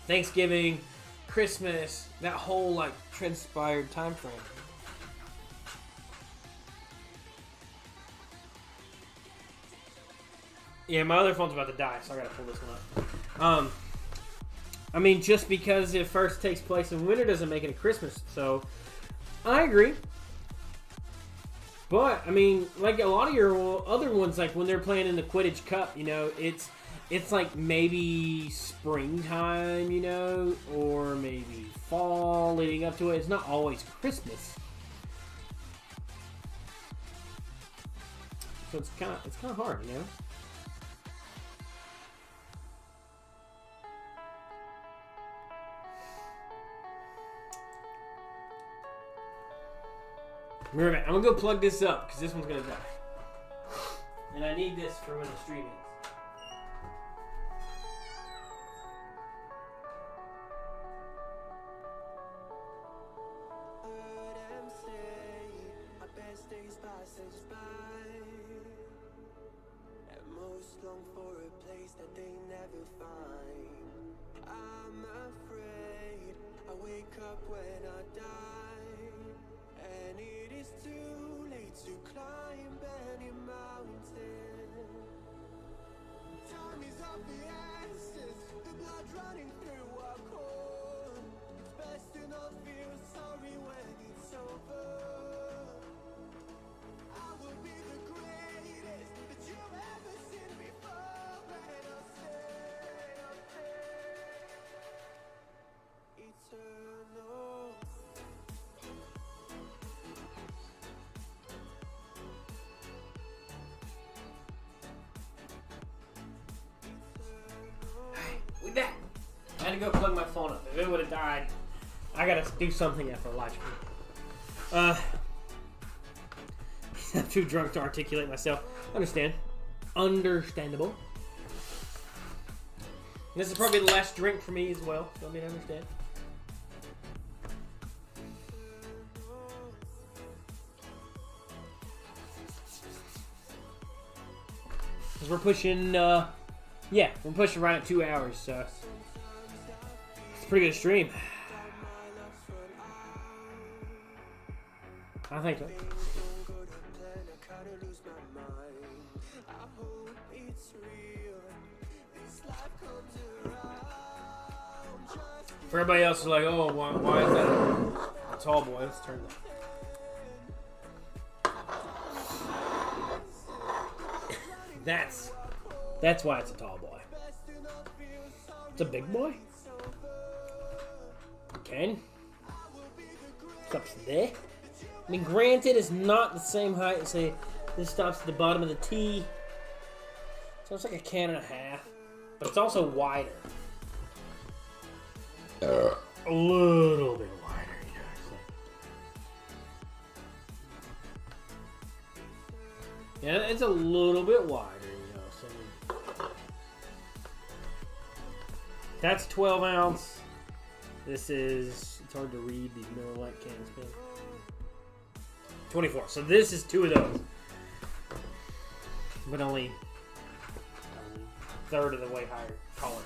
Thanksgiving, Christmas, that whole, like, transpired time frame. Yeah, my other phone's about to die, so I gotta pull this one up. I mean, just because it first takes place in winter doesn't make it a Christmas, so I agree. But, I mean, like a lot of your other ones, like when they're playing in the Quidditch Cup, you know, it's like maybe springtime, you know, or maybe fall leading up to it. It's not always Christmas. So it's kind of hard, you know. Remember, I'm gonna go plug this up because this one's gonna die, and I need this for when the stream ends. With that, I had to go plug my phone up. If it would have died, I gotta do something after a live stream. I'm too drunk to articulate myself. Understandable. This is probably the last drink for me as well, so I mean, I understand. Because we're pushing, yeah, we're pushing right at 2 hours, so it's a pretty good stream. I think so. For everybody else is like, oh, why is that a tall boy? Let's turn that. That's why it's a tall boy. It's a big boy. Ken, stops there. I mean, granted, it's not the same height as say this stops at the bottom of the T. So it's like a can and a half, but it's also wider. A little bit wider, you know. So. Yeah, it's a little bit wider, you know. So that's 12 ounce. This is, it's hard to read these Miller Lite cans, man. 24. So this is 2 of those, but only a third of the way higher, taller.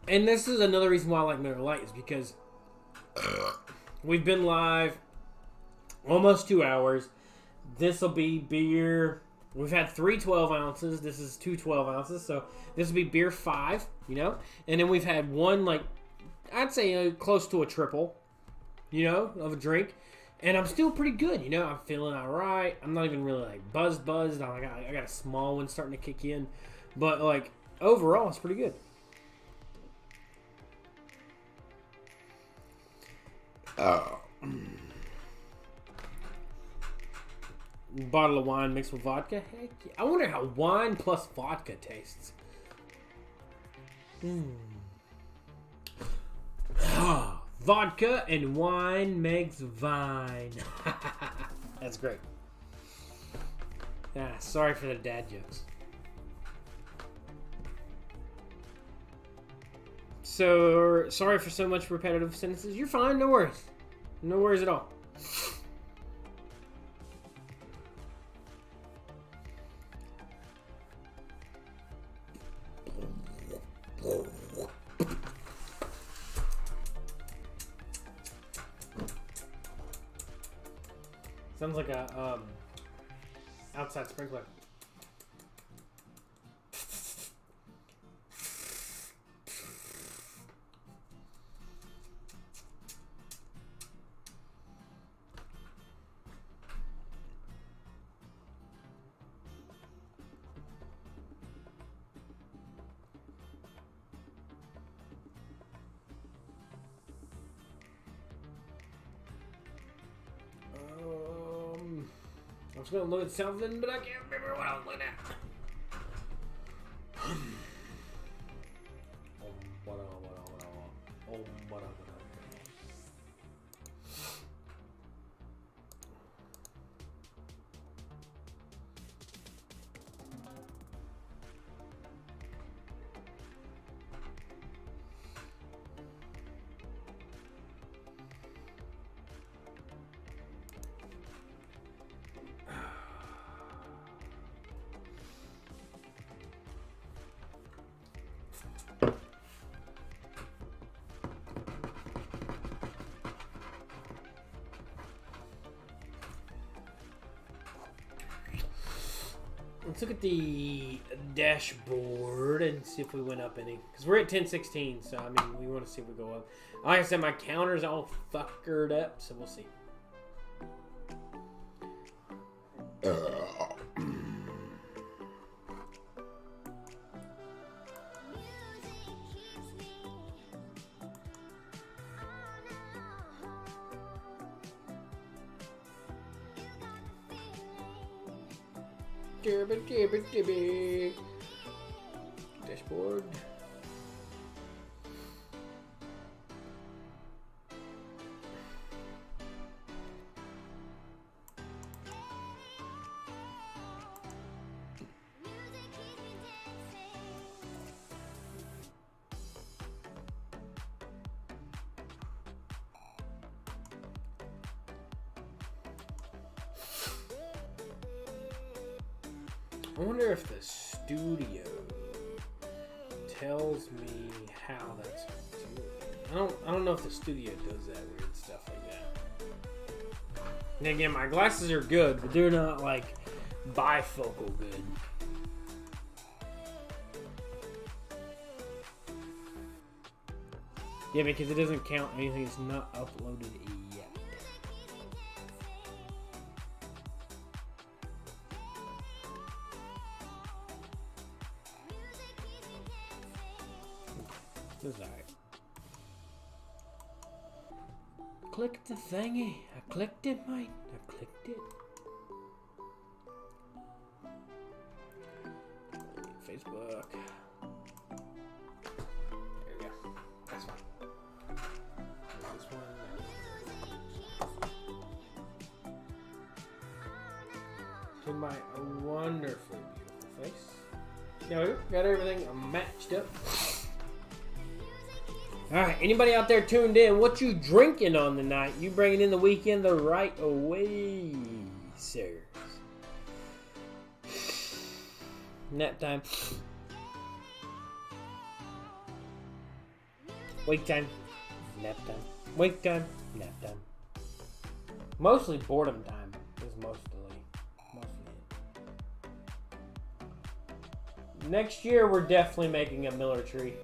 And this is another reason why I like Miller Lite is because we've been live almost 2 hours. This will be beer. We've had 3 12 ounces. This is 2 12 ounces. So this will be beer 5, you know. And then we've had one, like, I'd say close to a triple, you know, of a drink. And I'm still pretty good, you know. I'm feeling all right. I'm not even really, like, buzzed. I got a small one starting to kick in. But, like, overall, it's pretty good. Bottle of wine mixed with vodka. Heck yeah. I wonder how wine plus vodka tastes. Vodka and wine makes vine. That's great. Sorry for the dad jokes. So, sorry for so much repetitive sentences. You're fine, no worries. No worries at all. Sounds like a outside sprinkler. I was going to look at something, but I can't remember what I was looking at. Let's look at the dashboard and see if we went up any. Because we're at 10:16, so I mean, we want to see if we go up. Like I said, my counter's all fuckered up, so we'll see. Dashboard. I wonder if the studio tells me how that's doing. I don't know if the studio does that weird stuff like that. And again, my glasses are good, but they're not like bifocal good. Yeah, because it doesn't count anything that's not uploaded yet. This is alright. Click the thingy. I clicked it, mate. I clicked it. Facebook. There we go. That's fine. This one. To my wonderfully beautiful face. Now we got everything matched up. Alright, anybody out there tuned in? What you drinking on tonight? You bringing in the weekend the right away, sirs. Nap time. Wake time. Nap time. Wake time. Nap time. Mostly boredom time is mostly it. Next year we're definitely making a Miller tree.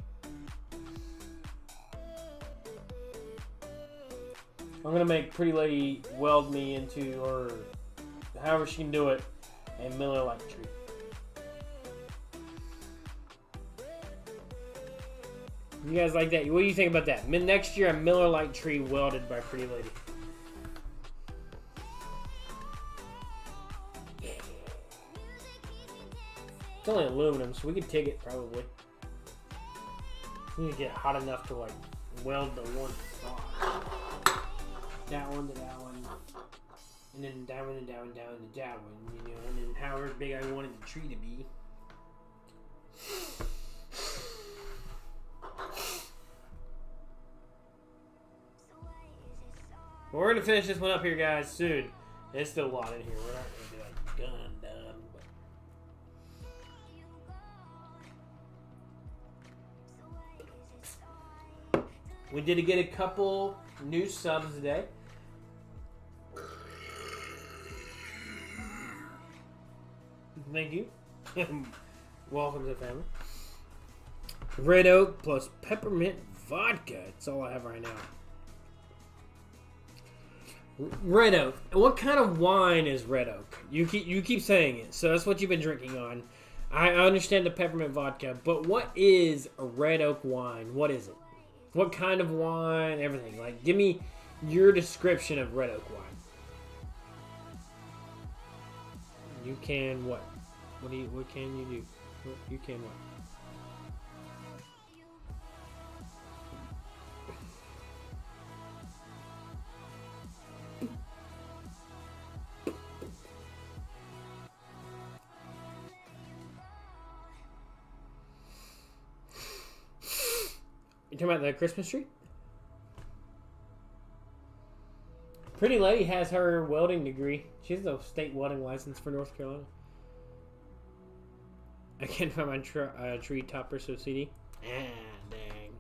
I'm gonna make Pretty Lady weld me into, or however she can do it, a Miller Lite tree. You guys like that? What do you think about that? Next year, a Miller Lite tree welded by Pretty Lady. It's only aluminum, so we could take it probably. We need to get it hot enough to like weld the one spot. That one to that one, and then that one and that one, down to that one, you know, and then however big I wanted the tree to be. But we're gonna finish this one up here, guys, soon. There's still a lot in here. We're not gonna be like done, but we did get a couple new subs today. Thank you. Welcome to the family. Red Oak plus peppermint vodka. That's all I have right now. Red Oak. What kind of wine is Red Oak? You keep saying it, so that's what you've been drinking on. I understand the peppermint vodka, but what is a Red Oak wine? What is it? What kind of wine? Everything. Like, give me your description of Red Oak wine. You can what? What can you do? You can what? You talking about the Christmas tree? Pretty Lady has her welding degree. She has a state welding license for North Carolina. I can't find my tree topper so CD. Ah, dang.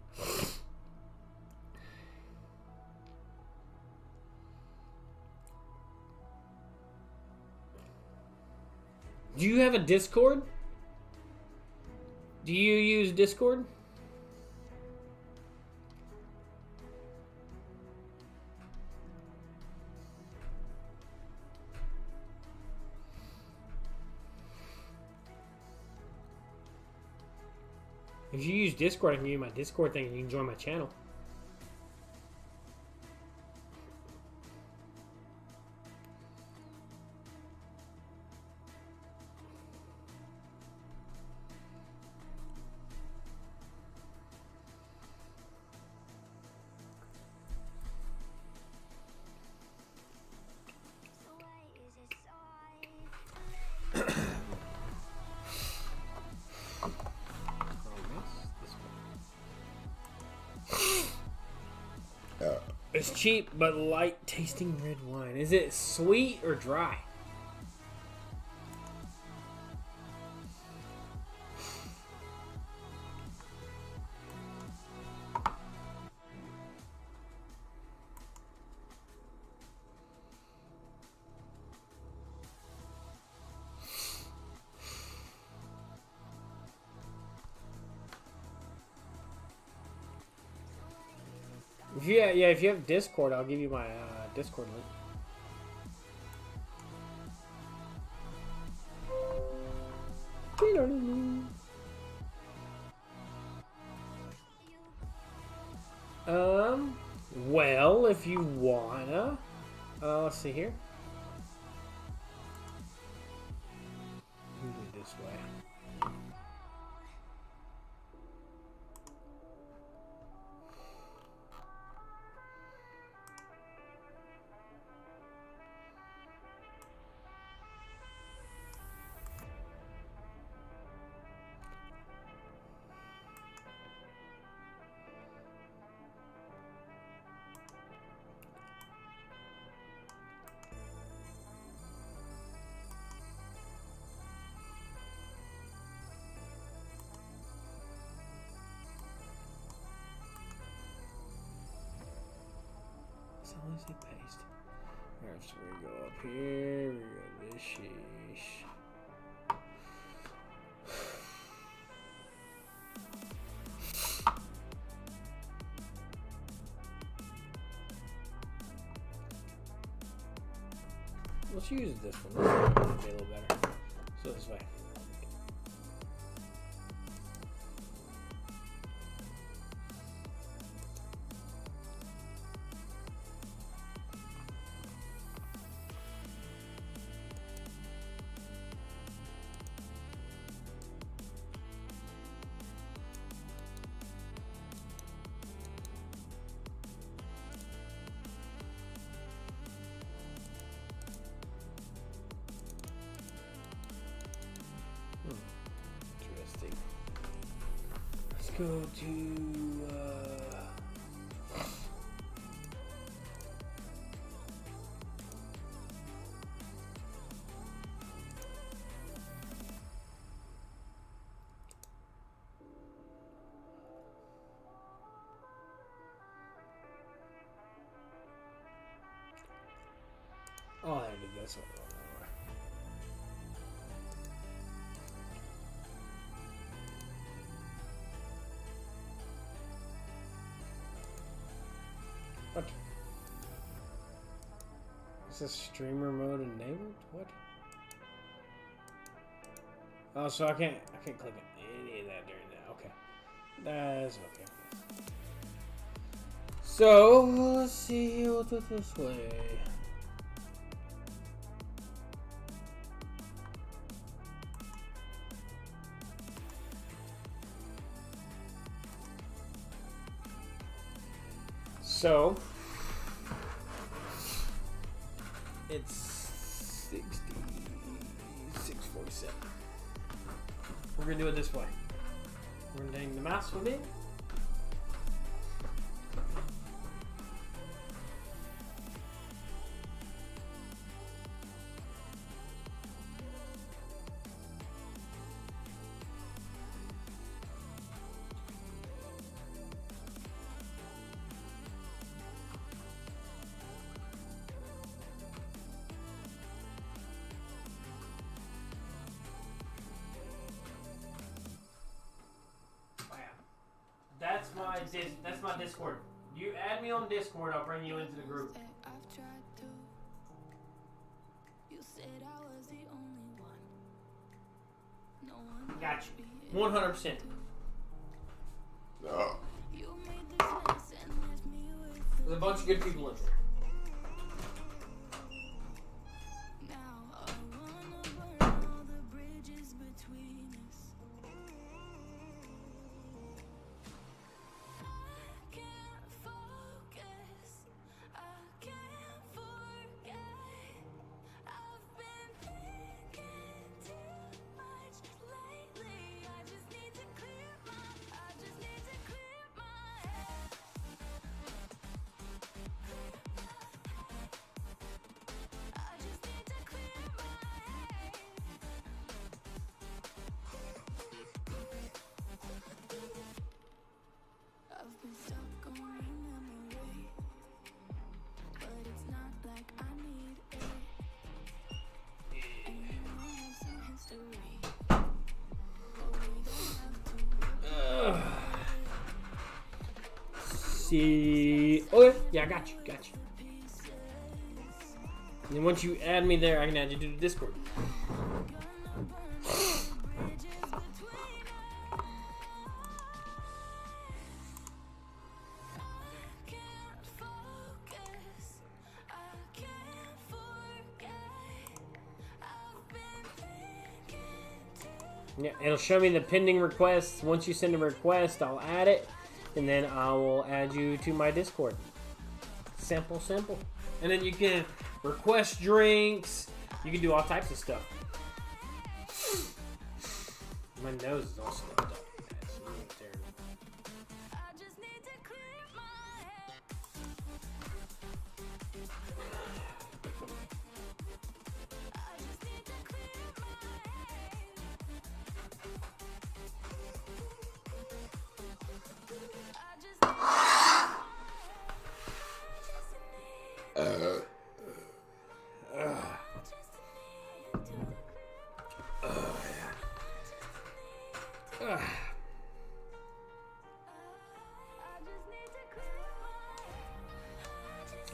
Do you have a Discord? Do you use Discord? If you use Discord, I can use my Discord thing and you can join my channel. It's cheap but light tasting red wine. Is it sweet or dry? If you have Discord, I'll give you my Discord link. Well, if you wanna, let's see here. Move it this way. Let's see, paste. Alright, so we go up here, we go this sheesh. Let's use this one. This one might be a little better. So this way. Interesting. Let's go to oh, I did this one. What? Is this streamer mode enabled? What? Oh, so I can't click on any of that during that. Okay. That's okay. So let's see, we'll do it this way. So it's 6647. We're gonna do it this way. We're gonna take the mouse with me. That's my Discord. You add me on Discord, I'll bring you into the group. Got you. 100%. No. There's a bunch of good people in there. see. Okay, yeah, I got you. And once you add me there, I can add you to the Discord. Yeah, it'll show me the pending requests. Once you send a request, I'll add it, and then I will add you to my Discord. Simple. And then you can request drinks. You can do all types of stuff. My nose is all stuffed up. That's really terrible.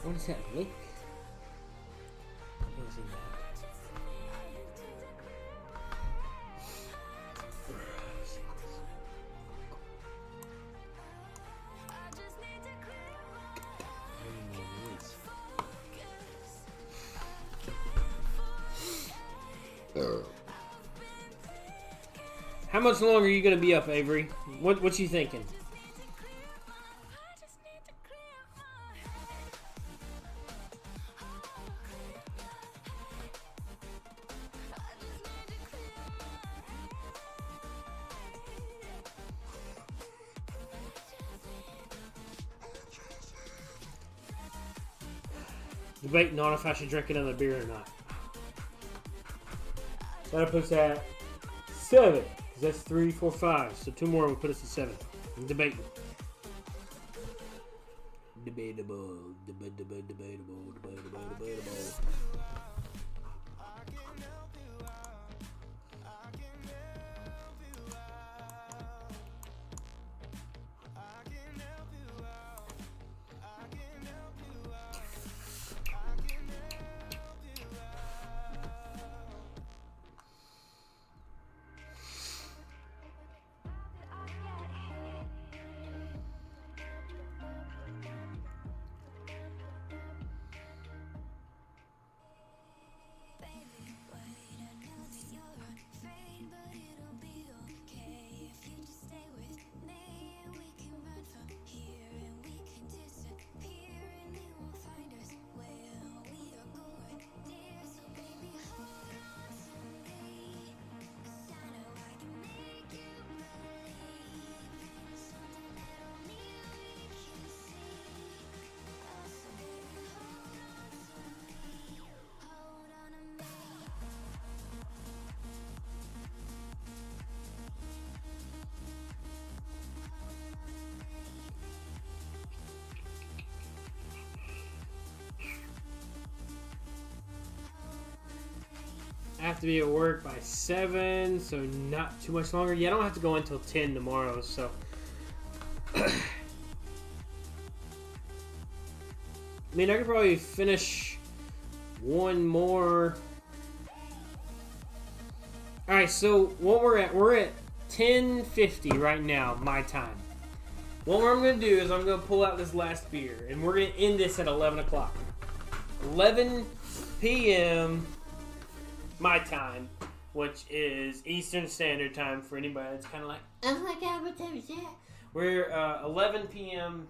What is that link? What is in that? How much longer are you gonna be up, Avery? What you thinking? Debating on if I should drink another beer or not. That puts at 7. Because that's 3, 4, 5. So 2 more will put us at 7. I'm debating. Debatable. I have to be at work by 7, so not too much longer. Yeah, I don't have to go until 10 tomorrow, so. I mean, I could probably finish one more. Alright, so what we're at 10:50 right now, my time. What I'm going to do is I'm going to pull out this last beer, and we're going to end this at 11 o'clock. 11 p.m. my time, which is Eastern Standard Time for anybody that's kind of like, oh my god, what time is that? We're 11 p.m.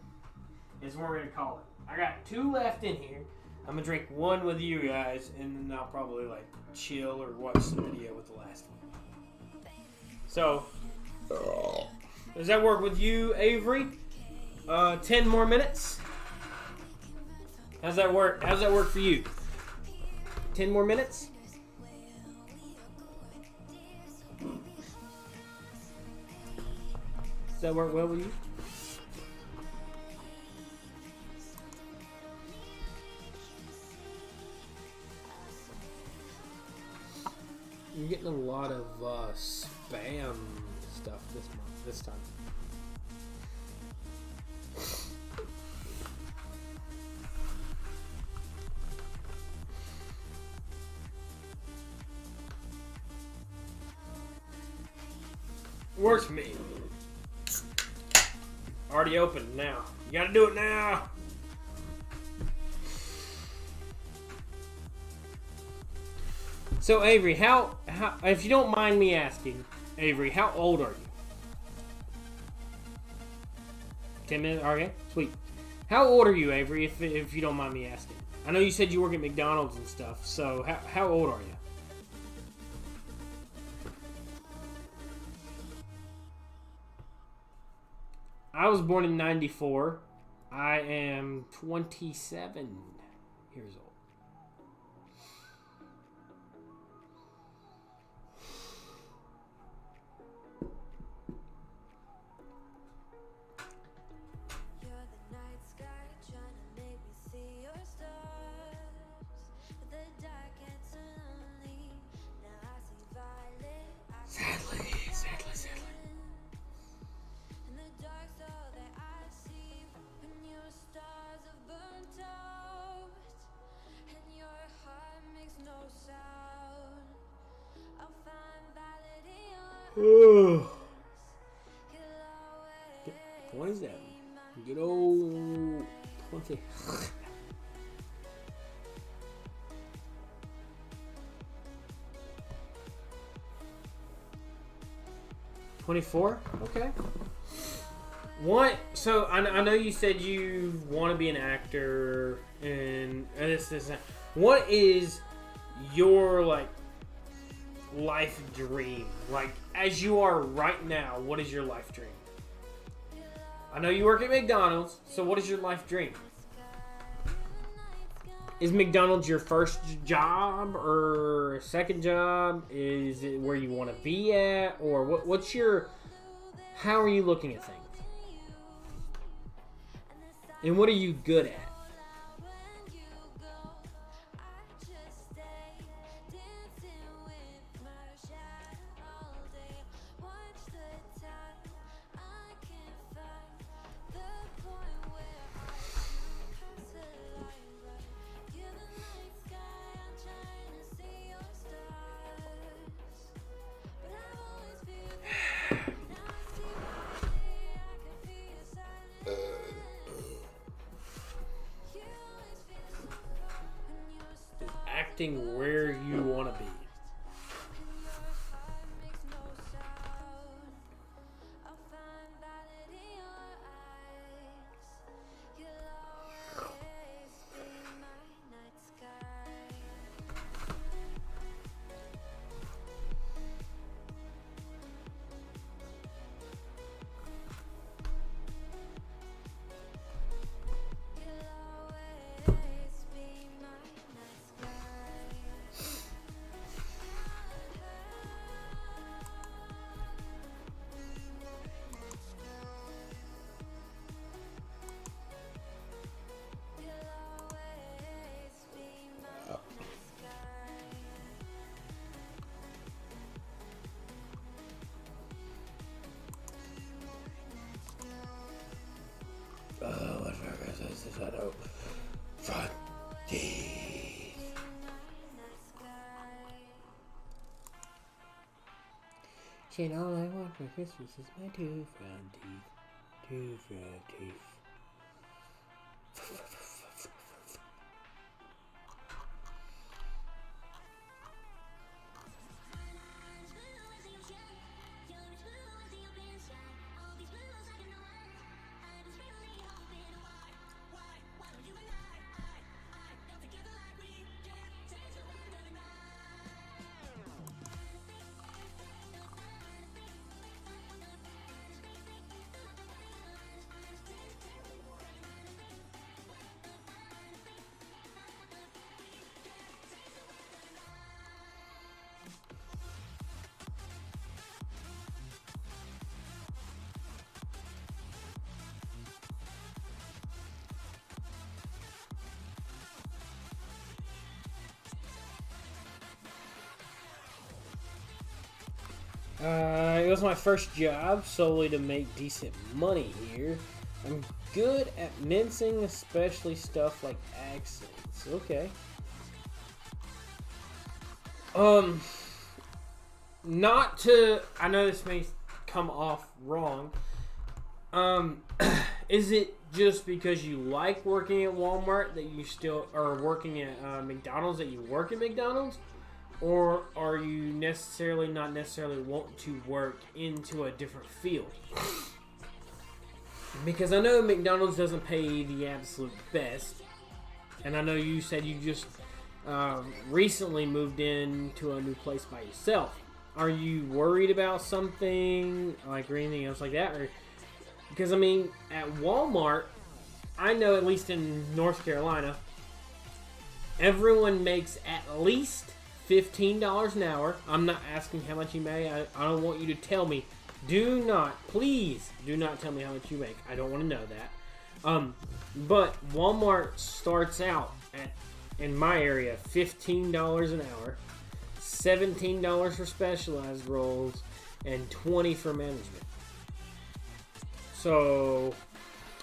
is what we're going to call it. I got 2 left in here. I'm going to drink 1 with you guys, and then I'll probably like chill or watch some video with the last one. So, does that work with you, Avery? 10 more minutes? How's that work? How's that work for you? 10 more minutes? Does that work well with you? You're getting a lot of spam stuff this time. Works for me. Already open now. You gotta do it now. So Avery, how if you don't mind me asking, Avery, how old are you? 10 minutes? Okay, sweet. How old are you, Avery, if you don't mind me asking? I know you said you work at McDonald's and stuff, so how old are you? I was born in 94. I am 27 years old. What is that? Good old 20. 24? Okay. What? So I know you said you want to be an actor and this. What is your life dream? Like as you are right now, what is your life dream? I know you work at McDonald's, so what is your life dream? Is McDonald's your first job or second job? Is it where you want to be at? Or what's your... How are you looking at things? And what are you good at? Where you want to be. And all I want for Christmas is my 2 front teeth. 2 front teeth. It was my first job solely to make decent money here. I'm good at mincing, especially stuff like accents. Okay. Not to... I know this may come off wrong. Is it just because you like working at Walmart that you still are working at McDonald's that you work at McDonald's? Or are you not necessarily want to work into a different field? Because I know McDonald's doesn't pay the absolute best. And I know you said you just recently moved into a new place by yourself. Are you worried about something like or anything else like that? Or because I mean, at Walmart, I know at least in North Carolina, everyone makes at least $15 an hour. I'm not asking how much you make. I don't want you to tell me. Please do not tell me how much you make. I don't want to know that. But Walmart starts out at, in my area, $15 an hour, $17 for specialized roles, and $20 for management. So,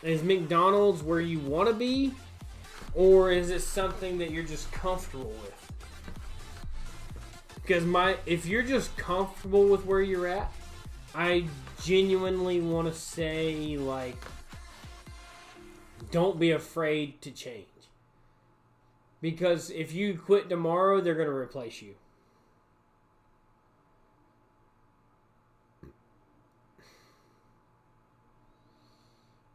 is McDonald's where you want to be, or is it something that you're just comfortable with? Because if you're just comfortable with where you're at, I genuinely want to say, like, don't be afraid to change. Because if you quit tomorrow, they're going to replace you.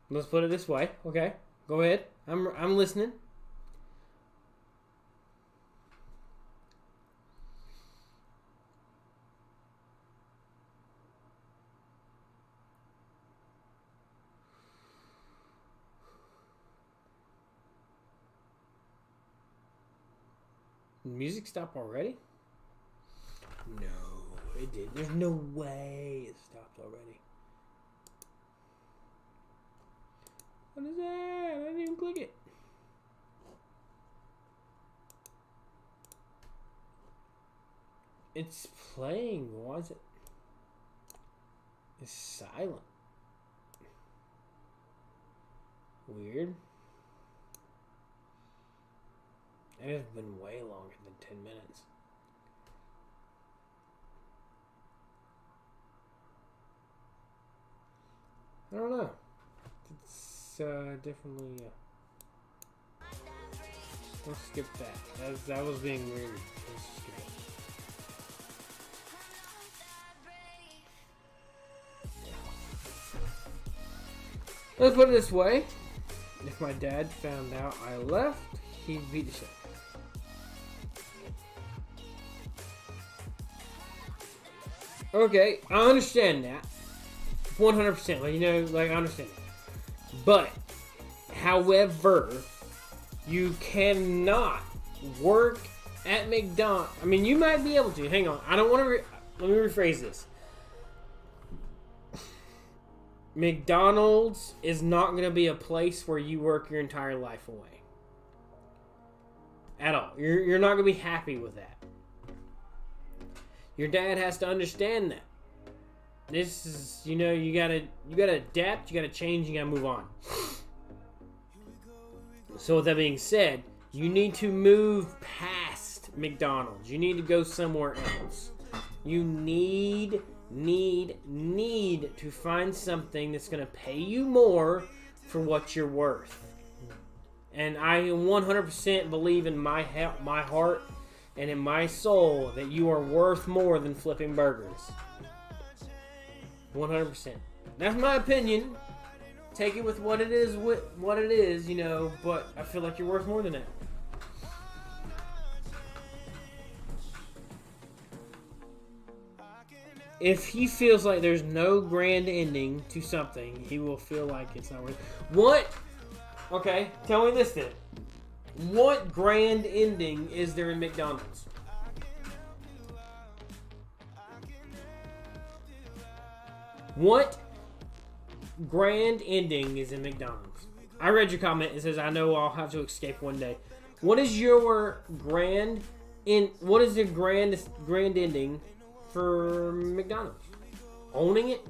Let's put it this way. Okay, go ahead. I'm listening. Music stop already? No, it didn't. There's no way it stopped already. What is that? I didn't even click it. It's playing. Why is it? It's silent. Weird. It has been way longer than 10 minutes. I don't know. It's definitely. Let's skip that. That was being weird. Let's skip it. Let's put it this way. If my dad found out I left, he'd beat the shit. Okay, I understand that. 100%. Like, you know, like, I understand that. But, however, you cannot work at McDonald's. I mean, you might be able to. Hang on. I don't want to... Let me rephrase this. McDonald's is not going to be a place where you work your entire life away. At all. You're not going to be happy with that. Your dad has to understand that. This is, you know, you gotta adapt, you gotta change, you gotta move on. So with that being said, you need to move past McDonald's. You need to go somewhere else. You need to find something that's gonna pay you more for what you're worth. And I 100% believe in my heart and in my soul that you are worth more than flipping burgers. 100%. That's my opinion. Take it with what it is, you know, but I feel like you're worth more than that. If he feels like there's no grand ending to something, he will feel like it's not worth it. What? Okay, tell me this then. What grand ending is there in McDonald's? What grand ending is in McDonald's? I read your comment. It says, I know I'll have to escape one day. What is your what is the grand ending for McDonald's? Owning it?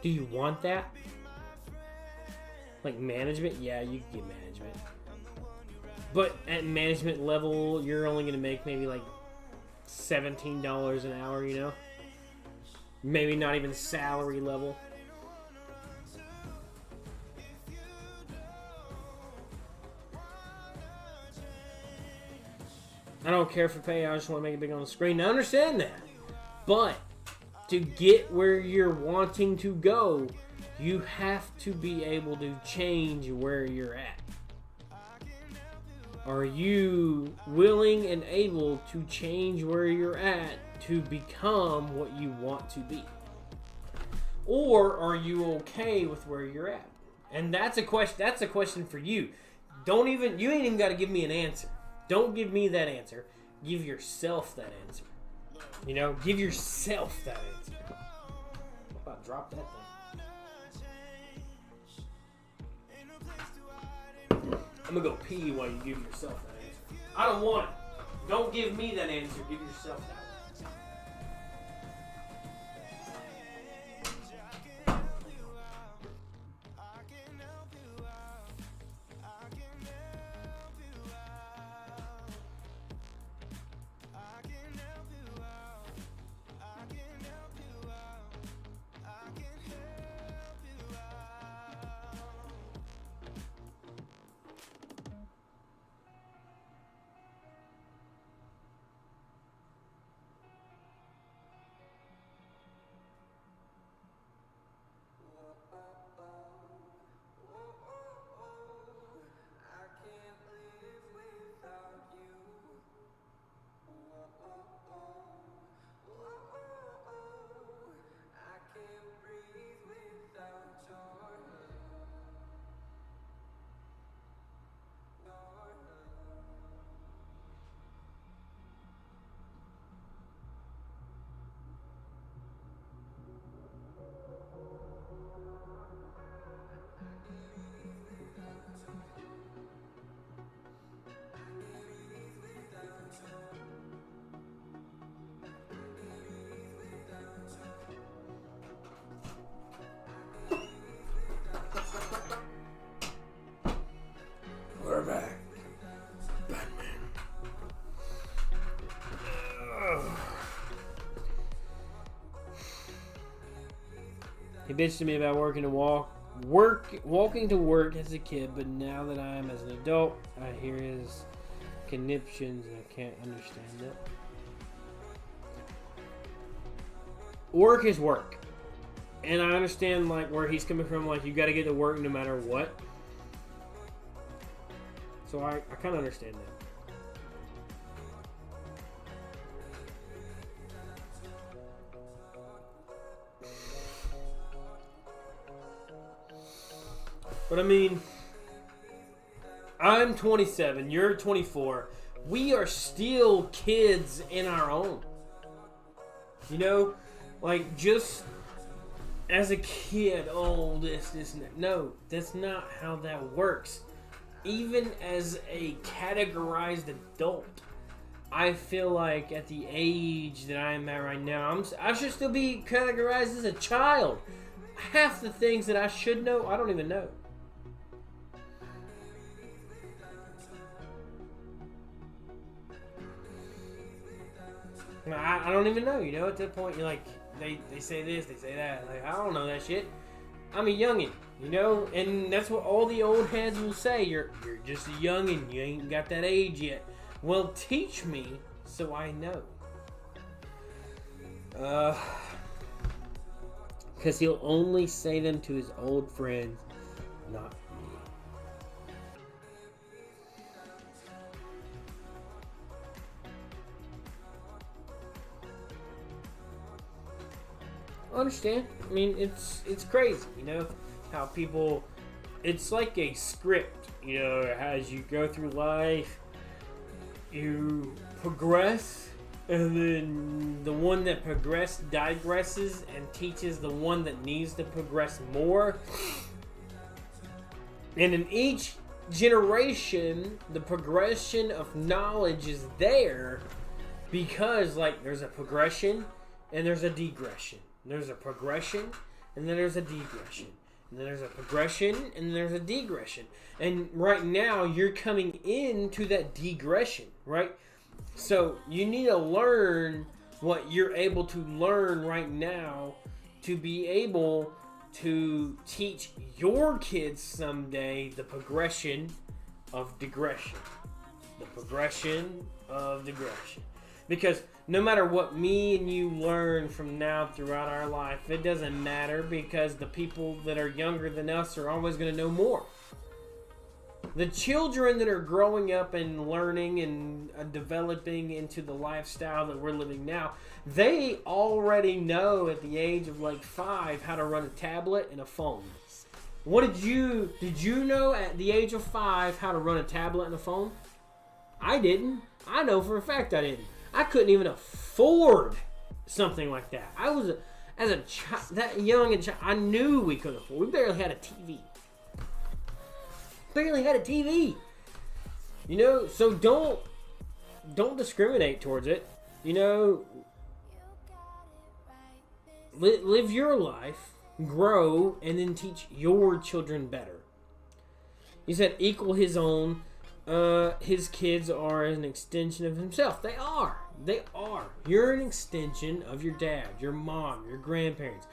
Do you want that? Like management? Yeah, you can get management. But at management level, you're only going to make maybe like $17 an hour, you know? maybe not even salary level. I don't care for pay. I just want to make it big on the screen. I understand that. But to get where you're wanting to go, you have to be able to change where you're at. Are you willing and able to change where you're at to become what you want to be? Or are you okay with where you're at? And that's a question. That's a question for you. You ain't even got to give me an answer. Don't give me that answer. Give yourself that answer. You know, give yourself that answer. I'm about to drop that thing. I'm gonna go pee while you give yourself that answer. I don't want it. Don't give me that answer. Give yourself that. We're back. Batman. He bitched to me about walking to work as a kid, but now that I am as an adult, I hear his conniptions and I can't understand it. Work is work. And I understand like where he's coming from, like you gotta get to work no matter what. So I kinda understand that. But I mean, I'm 27, you're 24. We are still kids in our own. You know, like just as a kid, oh, this, and that. No, that's not how that works. Even as a categorized adult, I feel like at the age that I'm at right now, I should still be categorized as a child. Half the things that I should know, I don't even know. I don't even know, you know, at that point, you're like, they say this, they say that. Like, I don't know that shit. I'm a youngin', you know, and that's what all the old heads will say. You're just a youngin', you ain't got that age yet. Well, teach me so I know. Because he'll only say them to his old friends, not me. I understand. I mean, it's crazy, you know, how people, it's like a script, you know, as you go through life, you progress, and then the one that progressed digresses and teaches the one that needs to progress more. And in each generation, the progression of knowledge is there because, like, there's a progression and there's a degression. There's a progression, and then there's a degression. And then there's a progression, and then there's a degression. And right now, you're coming into that degression, right? So, you need to learn what you're able to learn right now to be able to teach your kids someday the progression of digression. The progression of digression. Because no matter what me and you learn from now throughout our life, it doesn't matter, because the people that are younger than us are always going to know more. The children that are growing up and learning and developing into the lifestyle that we're living now, they already know at the age of like 5 how to run a tablet and a phone. Did you know at the age of 5 how to run a tablet and a phone? I didn't. I know for a fact I didn't. I couldn't even afford something like that. I was, as a child, that young and child, I knew we couldn't afford. We barely had a TV. Barely had a TV. You know, so don't discriminate towards it. You know, live your life, grow, and then teach your children better. He said equal his own. His kids are an extension of himself. They are. They are. You're an extension of your dad, your mom, your grandparents.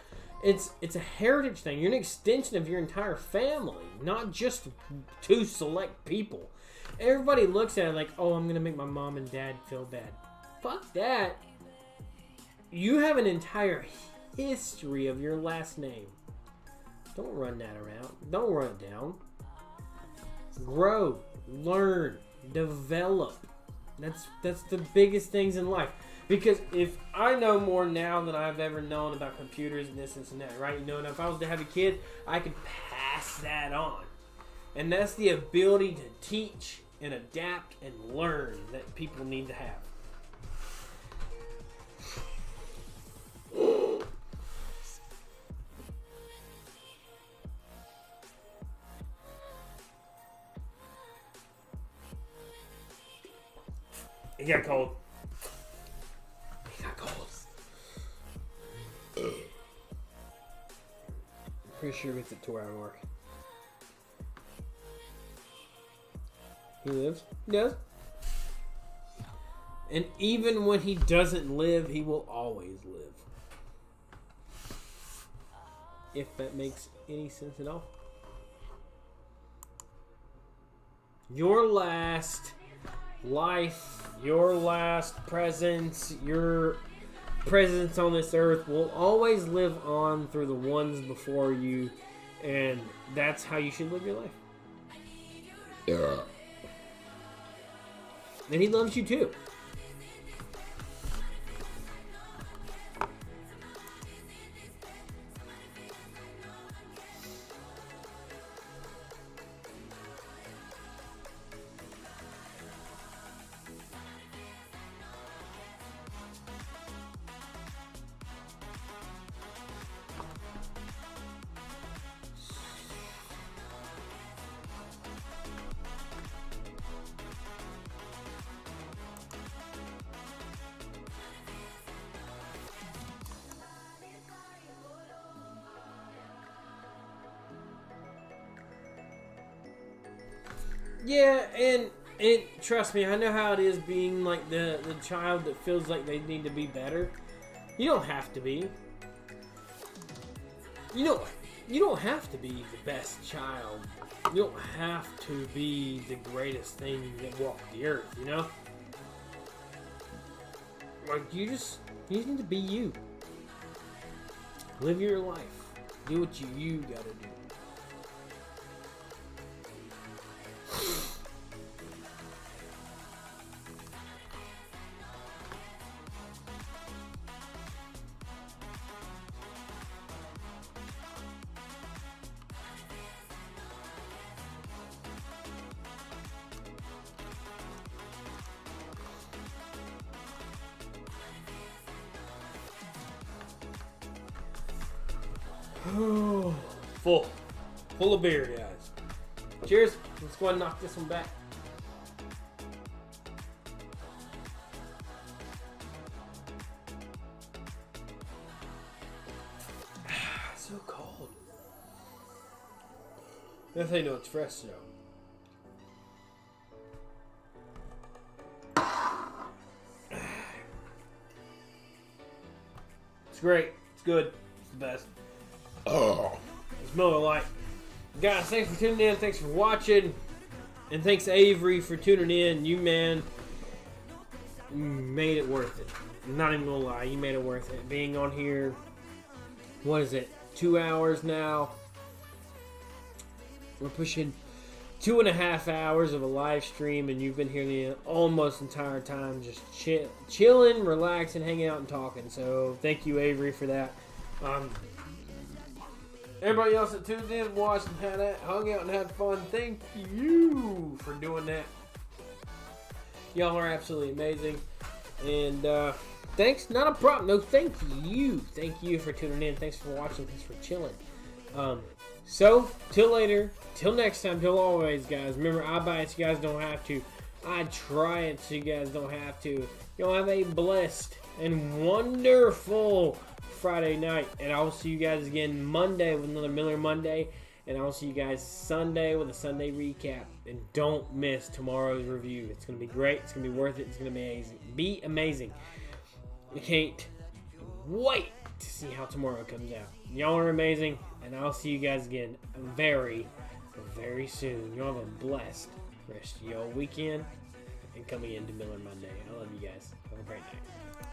It's a heritage thing. You're an extension of your entire family, not just 2 select people. Everybody looks at it like, oh, I'm going to make my mom and dad feel bad. Fuck that. You have an entire history of your last name. Don't run that around. Don't run it down. Grow, learn, develop. That's the biggest things in life. Because if I know more now than I've ever known about computers and this and that, right? You know, and if I was to have a kid, I could pass that on. And that's the ability to teach and adapt and learn that people need to have. It got cold. It got cold. Pretty sure it's a 2-hour mark. He lives? He does. And even when he doesn't live, he will always live. If that makes any sense at all. Your last life, your last presence, your presence on this earth will always live on through the ones before you, and that's how you should live your life. Yeah. And he loves you too. Yeah, and trust me, I know how it is being like the child that feels like they need to be better. You don't have to be. You don't have to be the best child. You don't have to be the greatest thing that walked the earth, you know? Like, you just need to be you. Live your life. Do what you gotta do. Full of beer, guys. Cheers. Let's go ahead and knock this one back. So cold. That's how you know it's fresh, though. great. It's good. It's the best. Oh. It's Miller Lite. Guys, thanks for tuning in. Thanks for watching. And thanks, Avery, for tuning in. You, man, made it worth it. I'm not even going to lie. You made it worth it. Being on here, what is it, 2 hours now? We're pushing 2.5 hours of a live stream, and you've been here the almost entire time just chilling, relaxing, hanging out, and talking. So thank you, Avery, for that. Everybody else that tuned in, watched, and hung out and had fun, thank you for doing that. Y'all are absolutely amazing. And thanks, not a problem. No, thank you. Thank you for tuning in. Thanks for watching. Thanks for chilling. So, till later. Till next time. Till always, guys. Remember, I buy it so you guys don't have to. I try it so you guys don't have to. Y'all have a blessed and wonderful Friday night. And I will see you guys again Monday with another Miller Monday. And I will see you guys Sunday with a Sunday recap. And don't miss tomorrow's review. It's going to be great. It's going to be worth it. It's going to be amazing. I can't wait to see how tomorrow comes out. Y'all are amazing. And I'll see you guys again very, very soon. Y'all have a blessed rest of your weekend. And coming into Miller Monday. I love you guys. Have a great night.